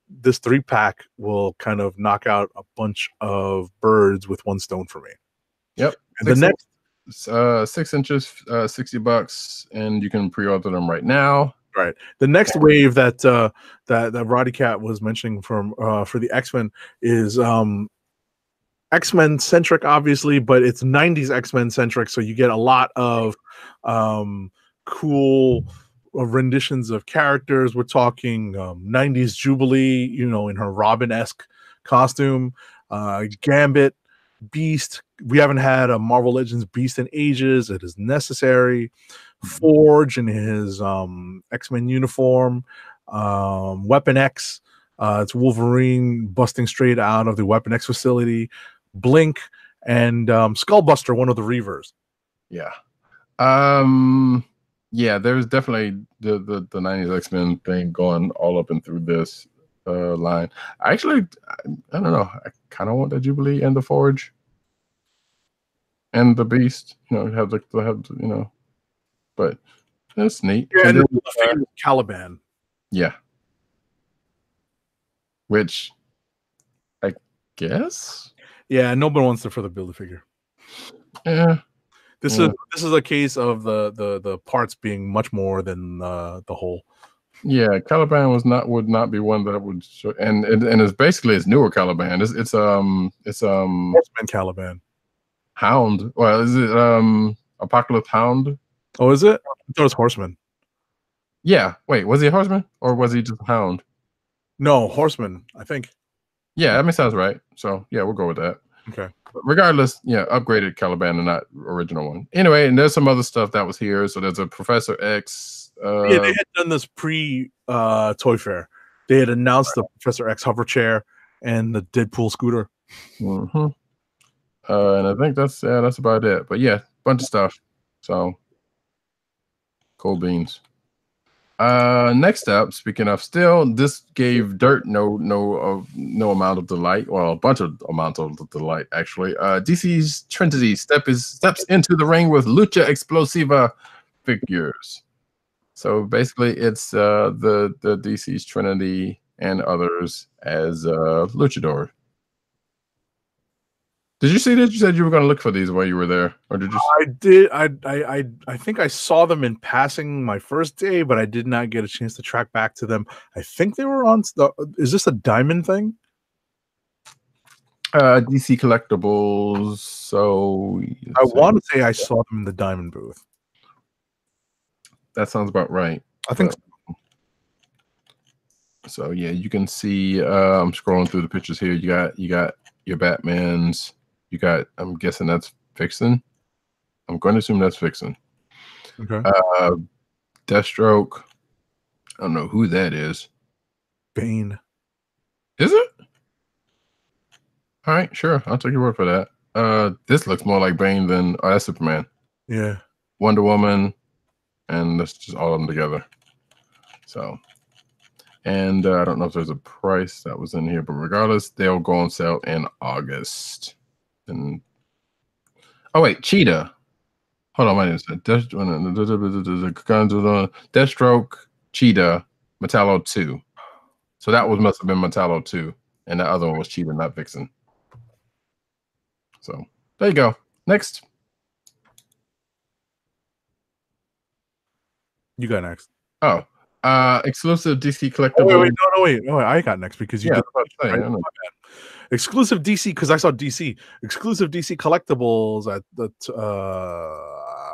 This 3-pack will kind of knock out a bunch of birds with one stone for me. Yep. And the next 6 inches, $60, and you can pre-order them right now. Right. The next wave that Roddykat was mentioning for the X-Men is X-Men centric, obviously, but it's 90s X-Men centric. So you get a lot of cool renditions of characters. We're talking 90s Jubilee, in her Robin-esque costume, Gambit, Beast. We haven't had a Marvel Legends Beast in ages. It is necessary. Forge in his X-Men uniform, Weapon X, it's Wolverine busting straight out of the Weapon X facility, Blink, and Skullbuster, one of the Reavers. Yeah. There's definitely the 90s X-Men thing going all up and through this line. I don't know. I kind of want the Jubilee and the Forge and the Beast. But that's neat. Yeah, and then the Caliban. Yeah. Which I guess. Yeah, nobody wants to further build a figure. Yeah. This is a case of the parts being much more than the whole. Yeah, Caliban would not be one that would show, and it's basically it's newer Caliban. It's Horseman Caliban. Hound. Well, is it Apocalypse Hound? Oh, is it? I thought it was Horseman. Yeah. Wait, was he a horseman or was he just a hound? No, Horseman, I think. Yeah, that sounds right. So yeah, we'll go with that. Okay. But regardless, yeah, upgraded Caliban and not original one. Anyway, and there's some other stuff that was here. So there's a Professor X. Yeah, they had done this pre Toy Fair. They had announced the Professor X hover chair and the Deadpool scooter. Mm-hmm. And I think that's about it. But yeah, bunch of stuff. So cool beans. Next up, speaking of still, this gave Dirt no amount of delight. Well, a bunch of amounts of delight actually. DC's Trinity steps into the ring with Lucha Explosiva figures. So basically, it's the DC's Trinity and others as luchador. Did you see that? You said you were going to look for these while you were there, or did you? I did. I think I saw them in passing my first day, but I did not get a chance to track back to them. I think they were on. Is this a Diamond thing? DC Collectibles. So I want to say I saw them in the Diamond booth. That sounds about right. I think so. Yeah, you can see. I'm scrolling through the pictures here. You got your Batmans. You got. I'm guessing that's Vixen. I'm going to assume that's Vixen. Okay. Deathstroke. I don't know who that is. Bane. Is it? All right, sure. I'll take your word for that. This looks more like Bane than that's Superman. Yeah. Wonder Woman. And that's just all of them together. So, and I don't know if there's a price that was in here, but regardless, they'll go on sale in August. And oh wait, Cheetah. Hold on, my name is Deathstroke, Cheetah, Metallo 2. So that must have been Metallo 2, and the other one was Cheetah, not Vixen. So there you go. Next. You got next. Oh, exclusive DC Collectibles. Oh, wait. No, I got next because you did. Right? Exclusive DC, because I saw DC. Exclusive DC Collectibles at the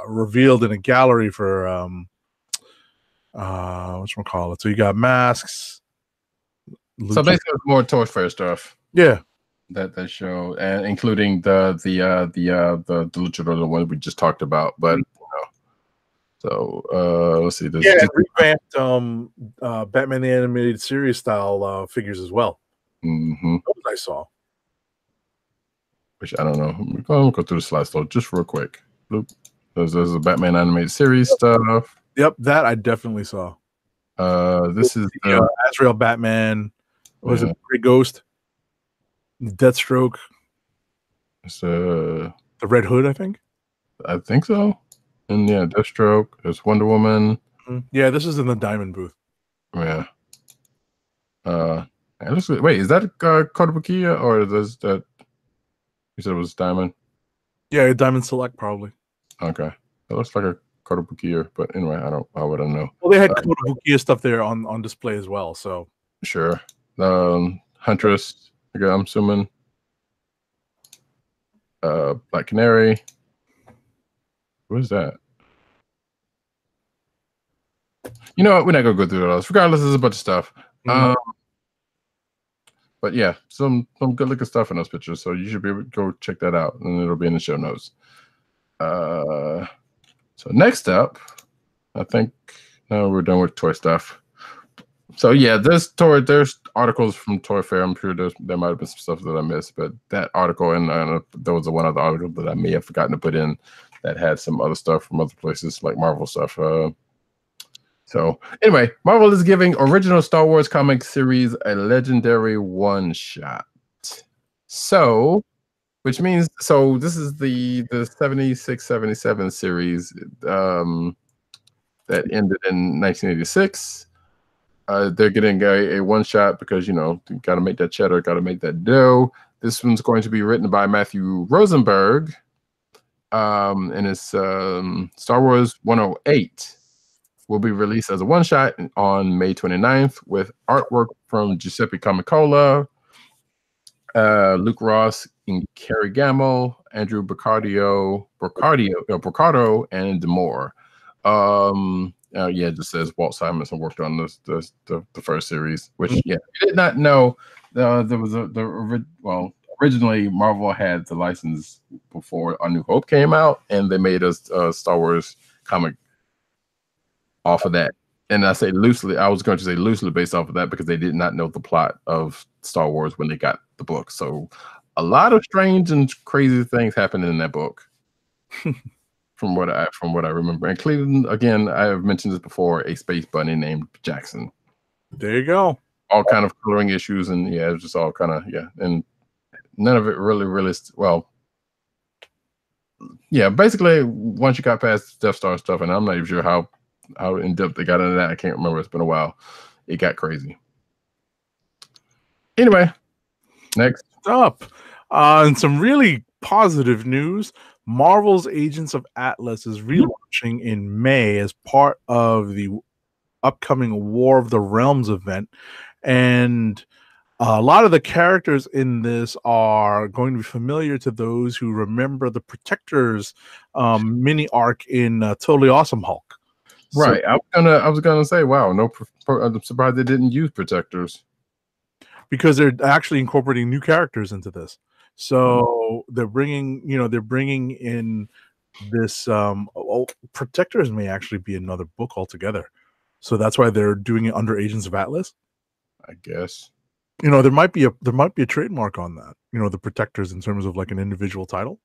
revealed in a gallery for whatchamacallit. So you got masks. So basically, it's more Toy Fair stuff. Yeah. That show, and including the luchador, the one we just talked about, but. So let's see. Yeah, revamped Batman the Animated Series style figures as well. Mm-hmm. Those I saw. Which I don't know. I'm gonna go through the slides though, just real quick. There's a Batman Animated Series stuff. Yep, that I definitely saw. This is Azrael Batman. Was it Grey Ghost? Deathstroke. It's the Red Hood, I think. I think so. And yeah, Deathstroke. There's Wonder Woman. Yeah, this is in the Diamond booth. Yeah. Wait, is that Kotobukiya or is that? You said it was Diamond. Yeah, Diamond Select probably. Okay, it looks like a Kotobukiya, but anyway, I wouldn't know. Well, they had Kotobukiya stuff there on display as well. So sure. Huntress. Okay, I'm assuming. Black Canary. What is that? You know what? We're not gonna go through those. Regardless, there's a bunch of stuff. But yeah, some good looking stuff in those pictures. So you should be able to go check that out, and it'll be in the show notes. So next up, I think we're done with toy stuff. So yeah, there's articles from Toy Fair. I'm sure there might have been some stuff that I missed, but that article and there was one other article that I may have forgotten to put in that had some other stuff from other places like Marvel stuff. So anyway, Marvel is giving original Star Wars comic series a legendary one shot. So, which means this is the 76-77 series that ended in 1986. They're getting a one shot because, you know, got to make that cheddar, got to make that dough. This one's going to be written by Matthew Rosenberg, And it's Star Wars 108 will be released as a one-shot on May 29th with artwork from Giuseppe Camicola, Luke Ross, and Kerry Gamble, Andrew Brocato, and more. It just says Walt Simonson worked on the first series, which I did not know. There was originally Marvel had the license before A New Hope came out, and they made a Star Wars comic off of that. And I say loosely, I was going to say loosely based off of that because they did not know the plot of Star Wars when they got the book. So a lot of strange and crazy things happened in that book. From what I remember. Including, again, I have mentioned this before, a space bunny named Jackson. There you go. All kind of coloring issues, and it was just all kind of and none of it really well. Yeah, basically once you got past Death Star stuff, and I'm not even sure how in depth they got into that. I can't remember. It's been a while. It got crazy. Anyway, next up, and some really positive news. Marvel's Agents of Atlas is relaunching in May as part of the upcoming War of the Realms event, and a lot of the characters in this are going to be familiar to those who remember the Protectors mini arc in Totally Awesome Hulk. Right. So, I was gonna say, wow, I'm surprised they didn't use Protectors because they're actually incorporating new characters into this. So they're bringing in this. Protectors may actually be another book altogether. So that's why they're doing it under Agents of Atlas. I guess. There might be a trademark on that. The Protectors in terms of like an individual title.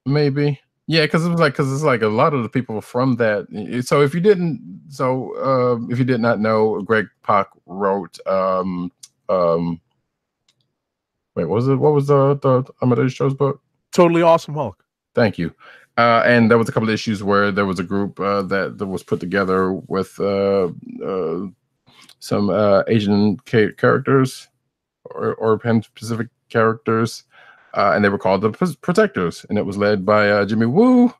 Maybe. Yeah, because it's like a lot of the people from that. So if you did not know, Greg Pak wrote wait, what was the Amadeus Cho's book? Totally Awesome Hulk. Thank you. And there was a couple of issues where there was a group that was put together with some Asian characters or Pan-Pacific characters, and they were called the Protectors, and it was led by Jimmy Woo,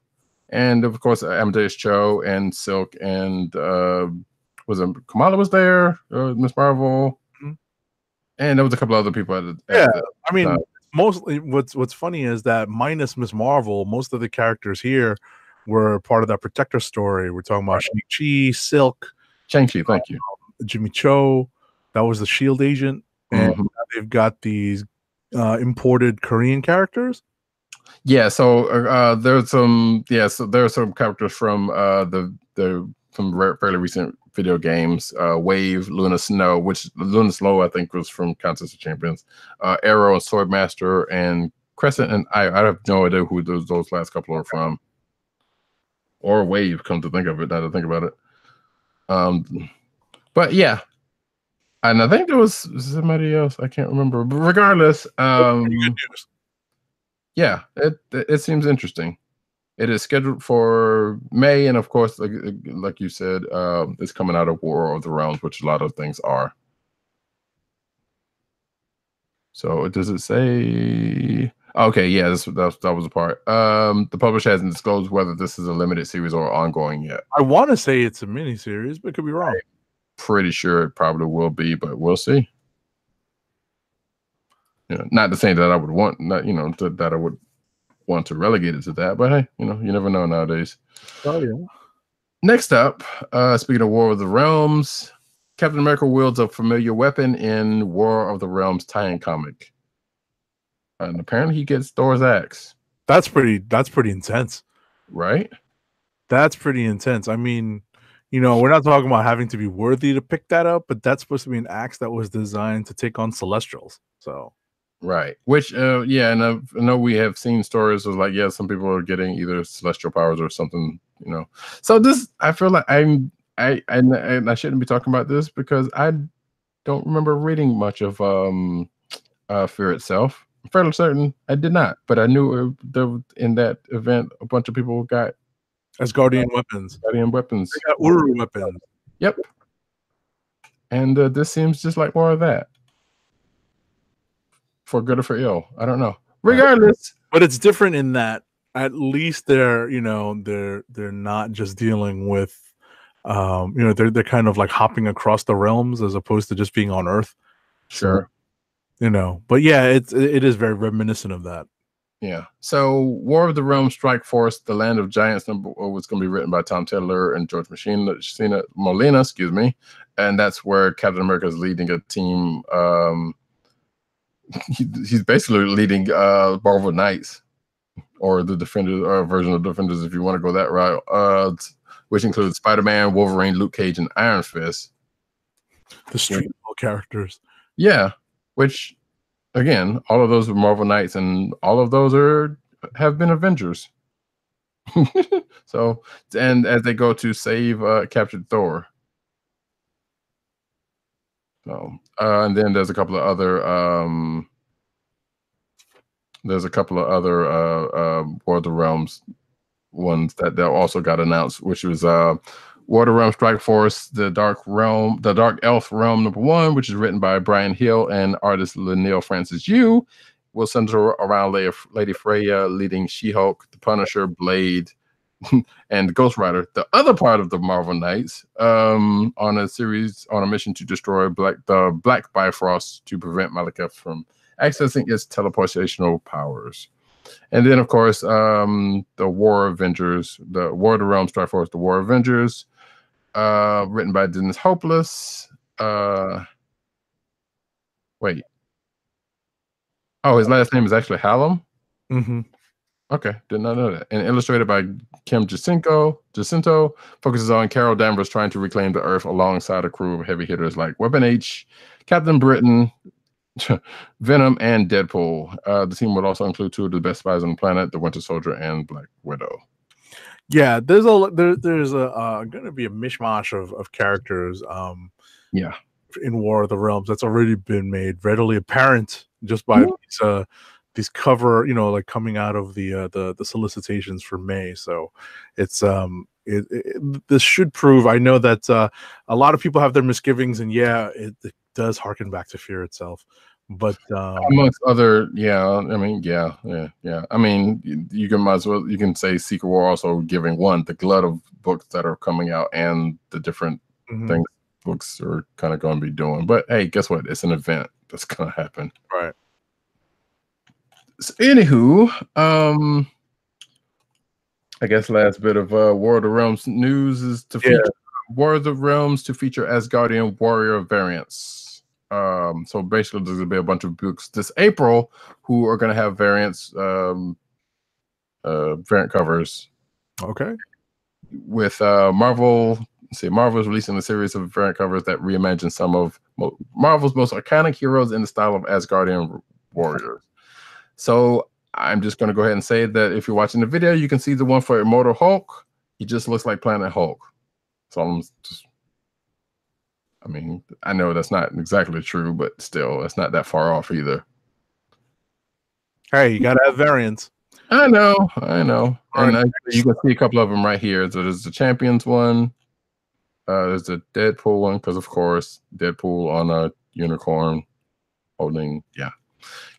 and of course Amadeus Cho and Silk, and Kamala was there, Miss Marvel. And there was a couple other people mostly what's funny is that minus Miss Marvel, most of the characters here were part of that Protector story. We're talking about Shang-Chi, Silk, Shang-Chi, thank you, Jimmy Cho, that was the Shield agent, and now they've got these imported Korean characters. Yeah, so there are some characters from from fairly recent video games, Wave, Luna Snow, which Luna Snow I think was from Contest of Champions, Arrow and Swordmaster, and Crescent, and I have no idea who those last couple are from, or Wave. Come to think of it, now to think about it, but yeah, and I think there was somebody else I can't remember. But regardless, yeah, it seems interesting. It is scheduled for May, and of course, like you said, it's coming out of War of the Realms, which a lot of things are. So does it say? Okay, yeah, that was the part. The publisher hasn't disclosed whether this is a limited series or ongoing yet. I want to say it's a mini series, but it could be wrong. I'm pretty sure it probably will be, but we'll see. Not to say that I would want, that I would want to relegate it to that, but hey, you never know nowadays. Oh yeah. Next up, speaking of War of the Realms, Captain America wields a familiar weapon in War of the Realms tie-in comic, and apparently he gets Thor's axe. That's pretty intense, right? That's pretty intense. I mean, we're not talking about having to be worthy to pick that up, but that's supposed to be an axe that was designed to take on Celestials. So. Right. Which, and I know we have seen stories of some people are getting either celestial powers or something, So this, I feel like I shouldn't be talking about this because I don't remember reading much of Fear Itself. I'm fairly certain I did not, but I knew in that event a bunch of people got Asgardian weapons. Asgardian weapons. They got Uru weapons. Yep. And this seems just like more of that. For good or for ill, I don't know. Regardless, but it's different in that at least they're they're not just dealing with they're kind of like hopping across the realms as opposed to just being on Earth. Sure. So, but yeah, it is very reminiscent of that. Yeah. So War of the Realms Strike Force, The Land of Giants was going to be written by Tom Taylor and George Molina, excuse me. And that's where Captain America is leading a team. He's basically leading Marvel Knights, or the Defenders, or version of Defenders, if you want to go that route, which includes Spider-Man, Wolverine, Luke Cage, and Iron Fist. The street level characters. Yeah. Which, again, all of those are Marvel Knights, and all of those have been Avengers. So, and as they go to save captured Thor. So, and then there's a couple of other War of the Realms ones that also got announced, which was War of the Realms Strike Force, the Dark Elf Realm #1, which is written by Brian Hill and artist Leinil Francis Yu, will center around Lady Freya leading She-Hulk, the Punisher, Blade, and Ghost Rider, the other part of the Marvel Knights, on a mission to destroy the Black Bifrost to prevent Malekith from accessing its teleportational powers. And then, of course, the War Avengers, the War of the Realms Strike Force, the War Avengers, written by Dennis Hopeless. Wait. Oh, his last name is actually Hallam? Mm-hmm. Okay, did not know that. And illustrated by Kim Jacinto, focuses on Carol Danvers trying to reclaim the Earth alongside a crew of heavy hitters like Weapon H, Captain Britain, Venom, and Deadpool. The team would also include two of the best spies on the planet, the Winter Soldier and Black Widow. Yeah, there's going to be a mishmash of characters. Yeah, in War of the Realms that's already been made readily apparent just by these cover, like coming out of the solicitations for May. So it's this should prove. I know that a lot of people have their misgivings, and it does harken back to Fear itself. But amongst other, I mean, you can say Secret War also giving the glut of books that are coming out and the different things books are kind of going to be doing. But hey, guess what? It's an event that's going to happen. Right. So, anywho, I guess last bit of War of the Realms news is to feature War of the Realms to feature Asgardian warrior variants. So basically, there's going to be a bunch of books this April who are going to have variants, variant covers. Okay. With Marvel is releasing a series of variant covers that reimagine some of Marvel's most iconic heroes in the style of Asgardian warriors. So I'm just going to go ahead and say that if you're watching the video, you can see the one for Immortal Hulk. He just looks like Planet Hulk. So I know that's not exactly true, but still, it's not that far off either. Hey, you got to have variants. I know. And you can see a couple of them right here. So there's the Champions one. There's the Deadpool one, because of course, Deadpool on a unicorn holding,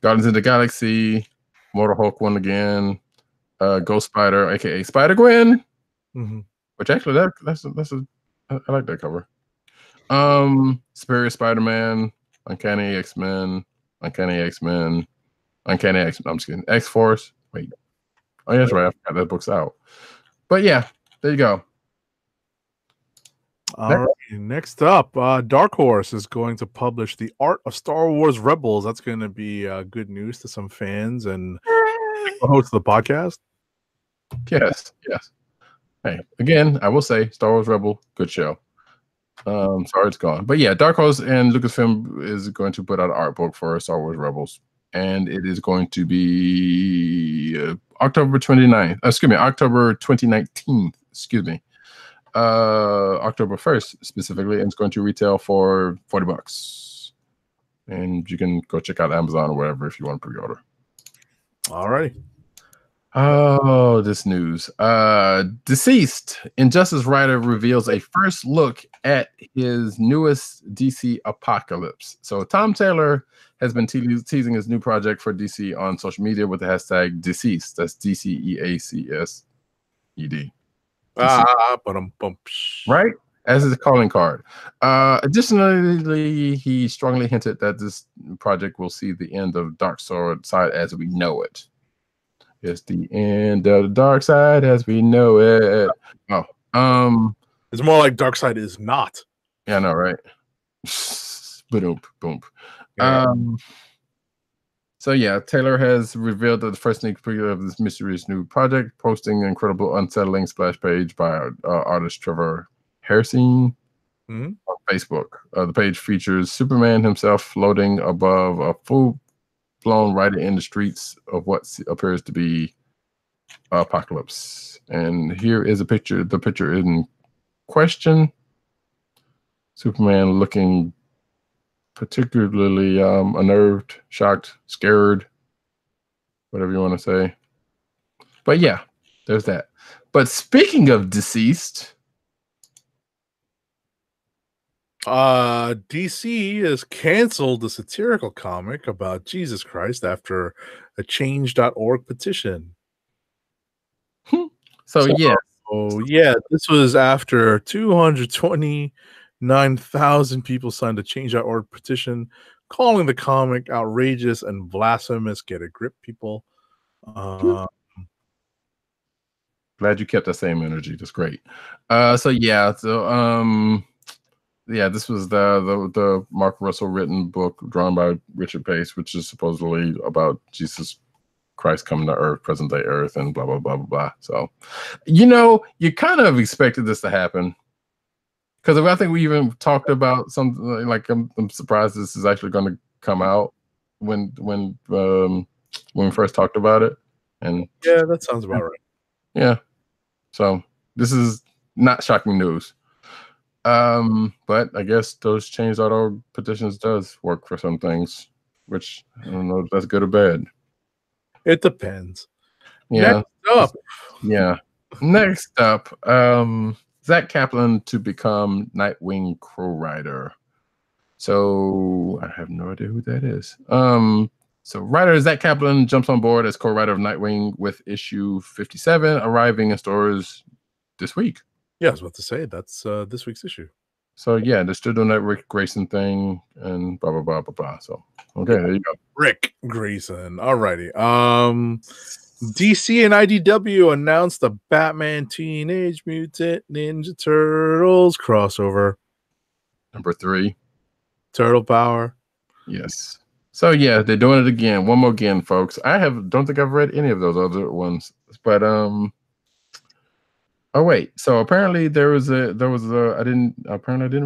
Guardians of the Galaxy, Mortal Hulk one again, Ghost Spider, aka Spider-Gwen, which actually I like that cover. Superior Spider-Man, Uncanny X-Men, I'm just kidding. X-Force. Wait. Oh, yeah, that's right. I forgot that book's out. But yeah, there you go. All right. Next up, Dark Horse is going to publish The Art of Star Wars Rebels. That's going to be good news to some fans and the host of the podcast. Yes. Hey, again, I will say Star Wars Rebel, good show. Sorry it's gone. But yeah, Dark Horse and Lucasfilm is going to put out an art book for Star Wars Rebels. And it is going to be October 2019. October 1st specifically, and it's going to retail for $40. And you can go check out Amazon or whatever if you want to pre-order. All right. Oh, this news. Deceased Injustice writer reveals a first look at his newest DC apocalypse. So Tom Taylor has been teasing his new project for DC on social media with the hashtag Deceased. That's DCEACSED. Right? As his calling card. Additionally, he strongly hinted that this project will see the end of Dark Side as we know it. It's the end of the dark side as we know it. It's more like Dark Side is not. Yeah, I know, right? Boom, boom. Yeah. So yeah, Taylor has revealed the first sneak preview of this mysterious new project, posting an incredible, unsettling splash page by artist Trevor Hairsine on Facebook. The page features Superman himself floating above a full-blown rider in the streets of what appears to be apocalypse. And here is a picture. The picture in question. Superman looking particularly unnerved, shocked, scared, whatever you want to say. But yeah, there's that. But speaking of deceased, DC has canceled the satirical comic about Jesus Christ after a change.org petition. So yeah, this was after 229,000 people signed a change.org petition calling the comic outrageous and blasphemous. Get a grip, people. Glad you kept that same energy. That's great. This was the Mark Russell written book drawn by Richard Pace, which is supposedly about Jesus Christ coming to Earth, present day Earth, and blah blah blah blah blah. So, you kind of expected this to happen, because I think we even talked about something like I'm surprised this is actually going to come out when we first talked about it. And yeah, that sounds about right. Yeah, so this is not shocking news. But I guess those change.org petitions does work for some things, which I don't know if that's good or bad. It depends. Yeah. Next up, Zach Kaplan to become Nightwing co-writer. So I have no idea who that is. So writer Zach Kaplan jumps on board as co-writer of Nightwing with issue 57 arriving in stores this week. Yeah, I was about to say that's this week's issue. So yeah, they're still doing that Rick Grayson thing and blah blah blah blah blah. So okay, there you go. Rick Grayson. Alrighty. DC and IDW announced the Batman Teenage Mutant Ninja Turtles crossover. Number 3. Turtle Power. Yes. So yeah, they're doing it again. One more again, folks. Don't think I've read any of those other ones, but oh wait, so apparently I didn't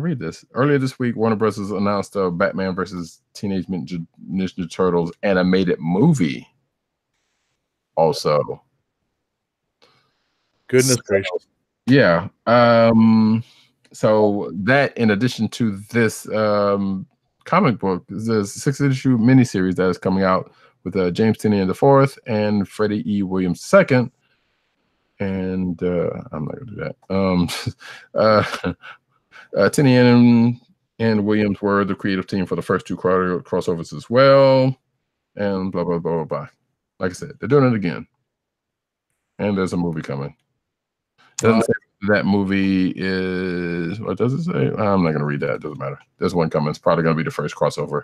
read this. Earlier this week, Warner Bros. Announced a Batman versus Teenage Mutant Ninja Turtles animated movie. Also. Goodness gracious. Yeah. So that in addition to this comic book, there's a 6-issue miniseries that is coming out with James Tynion IV and Freddie E. Williams II. And I'm not gonna do that. Tynion and Williams were the creative team for the first 2 crossovers as well, and blah blah blah blah blah. Like I said, they're doing it again, and there's a movie coming. Doesn't say that movie is. What does it say? I'm not gonna read that. It doesn't matter. There's one coming. It's probably gonna be the first crossover.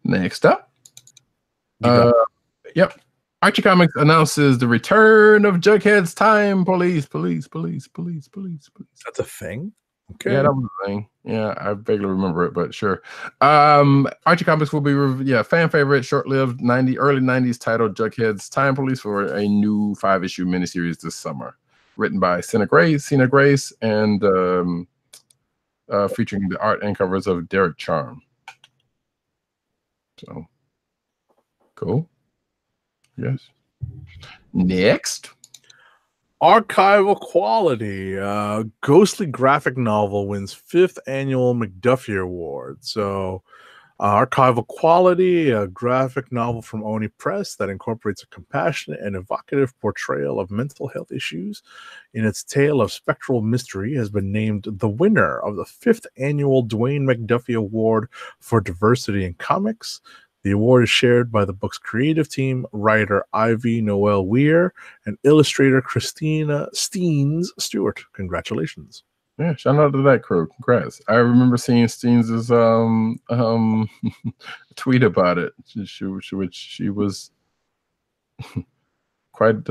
Next up, yep. Archie Comics announces the return of Jughead's Time Police. That's a thing? Okay. Yeah, that was a thing. Yeah, I vaguely remember it, but sure. Archie Comics will be fan favorite, short-lived early 90s title Jughead's Time Police for a new 5-issue miniseries this summer. Written by Sina Grace, and featuring the art and covers of Derek Charm. So cool. Yes. Next. Archival quality. Ghostly graphic novel wins 5th annual McDuffie Award. So Archival Quality, a graphic novel from Oni Press that incorporates a compassionate and evocative portrayal of mental health issues in its tale of spectral mystery, has been named the winner of the 5th annual Dwayne Mcduffie Award for Diversity in Comics. The award is shared by the book's creative team, writer Ivy Noel Weir, and illustrator Christina Steens Stewart. Congratulations. Yeah, shout out to that crew. Congrats. I remember seeing Steens' tweet about it. Which she was quite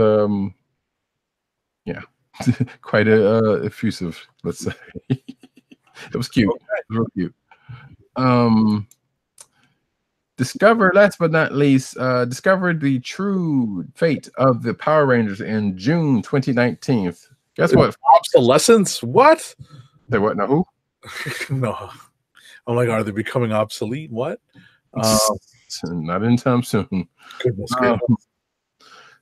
quite effusive, let's say. It was cute. Okay. It was real cute. Last but not least, discovered the true fate of the Power Rangers in June 2019. Guess what? Obsolescence? What? They what? Now who? No. I'm like, are they becoming obsolete? What? Not anytime soon. Goodness.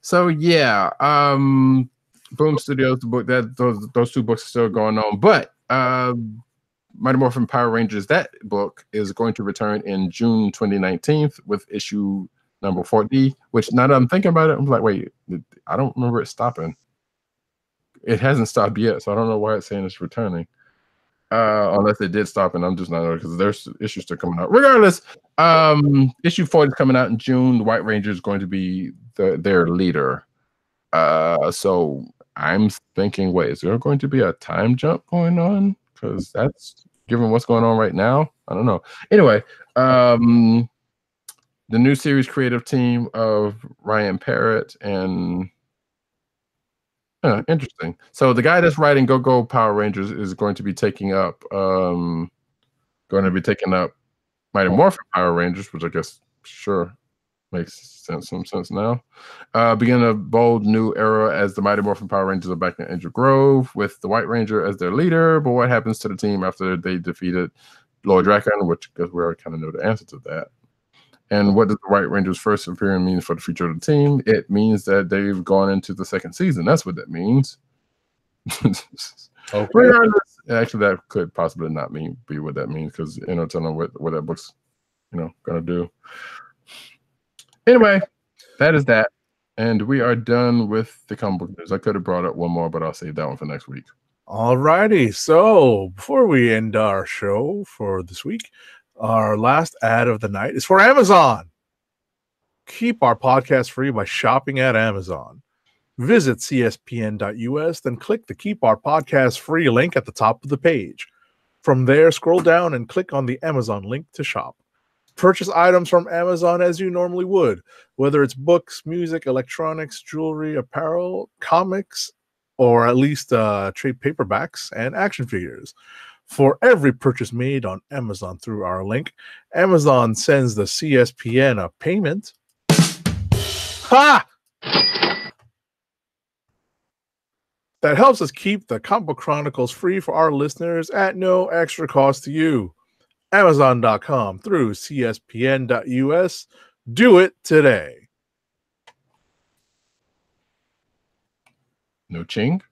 So yeah, Boom Studios, the book that those 2 books are still going on, but Mighty Morphin Power Rangers, that book is going to return in June 2019 with issue number 40, which now that I'm thinking about it, I'm like, wait, I don't remember it stopping. It hasn't stopped yet, so I don't know why it's saying it's returning. Unless it did stop, and I'm just not knowing because there's issues still coming out. Regardless, issue 40 is coming out in June. The White Ranger is going to be their leader. So I'm thinking, wait, is there going to be a time jump going on? Because that's given what's going on right now. I don't know. Anyway, the new series creative team of Ryan Parrott and interesting. So the guy that's writing Go Power Rangers is going to be taking up Mighty Morphin Power Rangers, which I guess sure makes some sense now. Begin a bold new era as the Mighty Morphin Power Rangers are back in Angel Grove with the White Ranger as their leader. But what happens to the team after they defeated Lord Drakkon, which because we already kind of know the answer to that. And what does the White Rangers first appearing mean for the future of the team? It means that they've gone into the 2nd season. That's what that means. Okay. Regardless, actually, that could possibly not be what that means because telling what that book's gonna do. Anyway, that is that, and we are done with the comic book news. I could have brought up one more, but I'll save that one for next week. All righty. So before we end our show for this week, our last ad of the night is for Amazon. Keep our podcast free by shopping at Amazon. Visit cspn.us, then click the Keep Our Podcast Free link at the top of the page. From there, scroll down and click on the Amazon link to shop. Purchase items from Amazon as you normally would, whether it's books, music, electronics, jewelry, apparel, comics, or at least trade paperbacks and action figures. For every purchase made on Amazon through our link, Amazon sends the CSPN a payment. Ha! That helps us keep the Comic Book Chronicles free for our listeners at no extra cost to you. Amazon.com through CSPN.us. Do it today. No ching.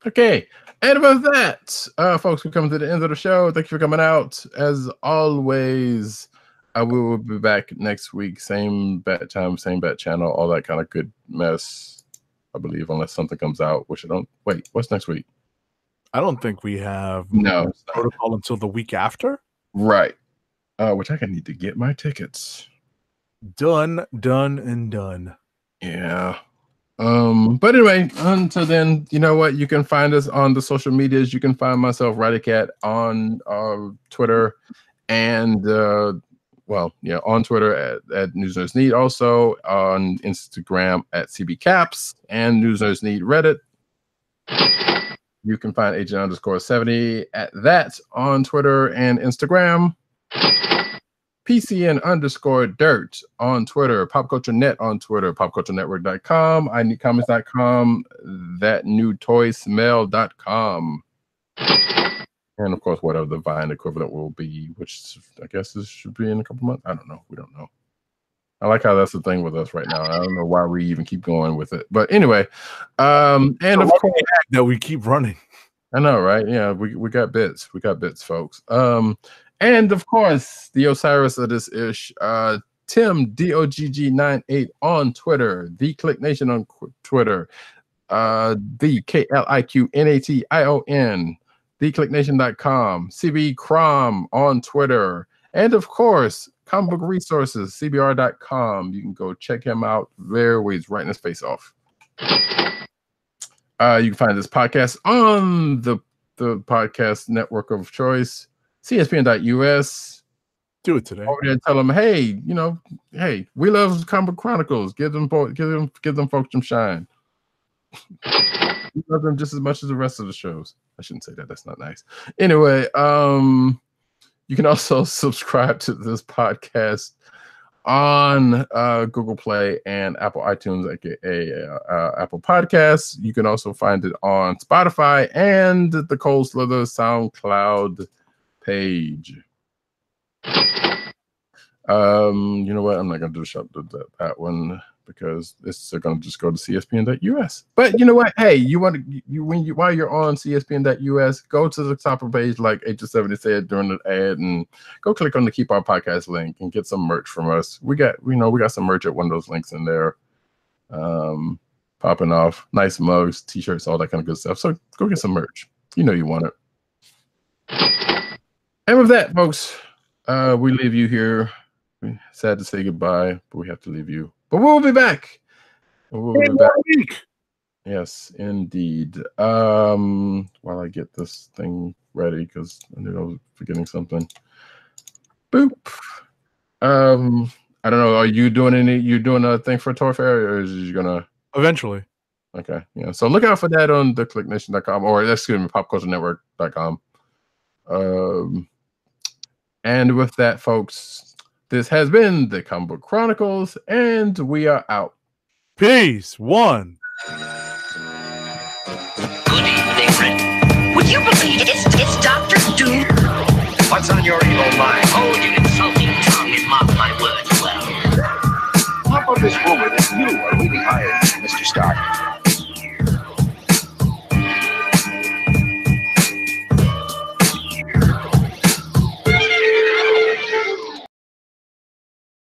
Okay, and with that, folks, we come to the end of the show. Thank you for coming out. As always, we will be back next week. Same bat time, same bat channel, all that kind of good mess, I believe, unless something comes out, which I don't. Wait, what's next week? I don't think we have protocol until the week after. Right. Which I need to get my tickets. Done, and done. Yeah. But anyway, until then, you know what? You can find us on the social medias. You can find myself, Roddykat, on Twitter and on Twitter at News Nerds Need, also on Instagram at CBCaps and News Nerds Need Reddit. You can find Agent_70 at that on Twitter and Instagram. PCN_dirt on Twitter, PopCultureNet on Twitter, PopCultureNetwork.com, INeedComics.com, ThatNewToySmell.com. And of course, whatever the Vine equivalent will be, which I guess this should be in a couple months. I don't know. We don't know. I like how that's the thing with us right now. I don't know why we even keep going with it. But anyway, and of course that we keep running. I know, right? Yeah, we got bits. We got bits, folks. And of course, the Osiris of this ish, Tim DOGG98 on Twitter, the Click Nation on Twitter, the KLIQNATION, theclicknation.com, CB Crom on Twitter, and of course, Comic Book Resources, CBR.com. You can go check him out there where he's writing his face off. You can find this podcast on the podcast network of choice, CSPN.us. Do it today. Over there and tell them, hey, hey, we love Comic Book Chronicles. Give them folks some shine. We love them just as much as the rest of the shows. I shouldn't say that. That's not nice. Anyway, you can also subscribe to this podcast on Google Play and Apple iTunes, aka Apple Podcasts. You can also find it on Spotify and the Cold Slither SoundCloud page. You know what? I'm not gonna do that one because it's gonna just go to CSPN.us. But you know what? Hey, while you're on CSPN.us, go to the top of the page, like H70 said during the ad, and go click on the Keep Our Podcast link and get some merch from us. We got some merch at one of those links in there. Popping off nice mugs, t-shirts, all that kind of good stuff. So go get some merch. You know you want it. And with that, folks, we leave you here. Sad to say goodbye, but we have to leave you. But we'll be back. Yes, indeed. While I get this thing ready, because I knew I was forgetting something. Boop. I don't know. Are you doing a thing for Toy Fair, or is you gonna eventually? Okay, yeah. So look out for that on the clicknation.com or popculturenetwork.com. And with that, folks, this has been the Comic Book Chronicles, and we are out. Peace. One. Good evening, friend. Would you believe it's Dr. Doom? What's on your evil mind? Hold your insulting tongue and mark my words well. How about this rumor that you are really hired, Mr. Stark?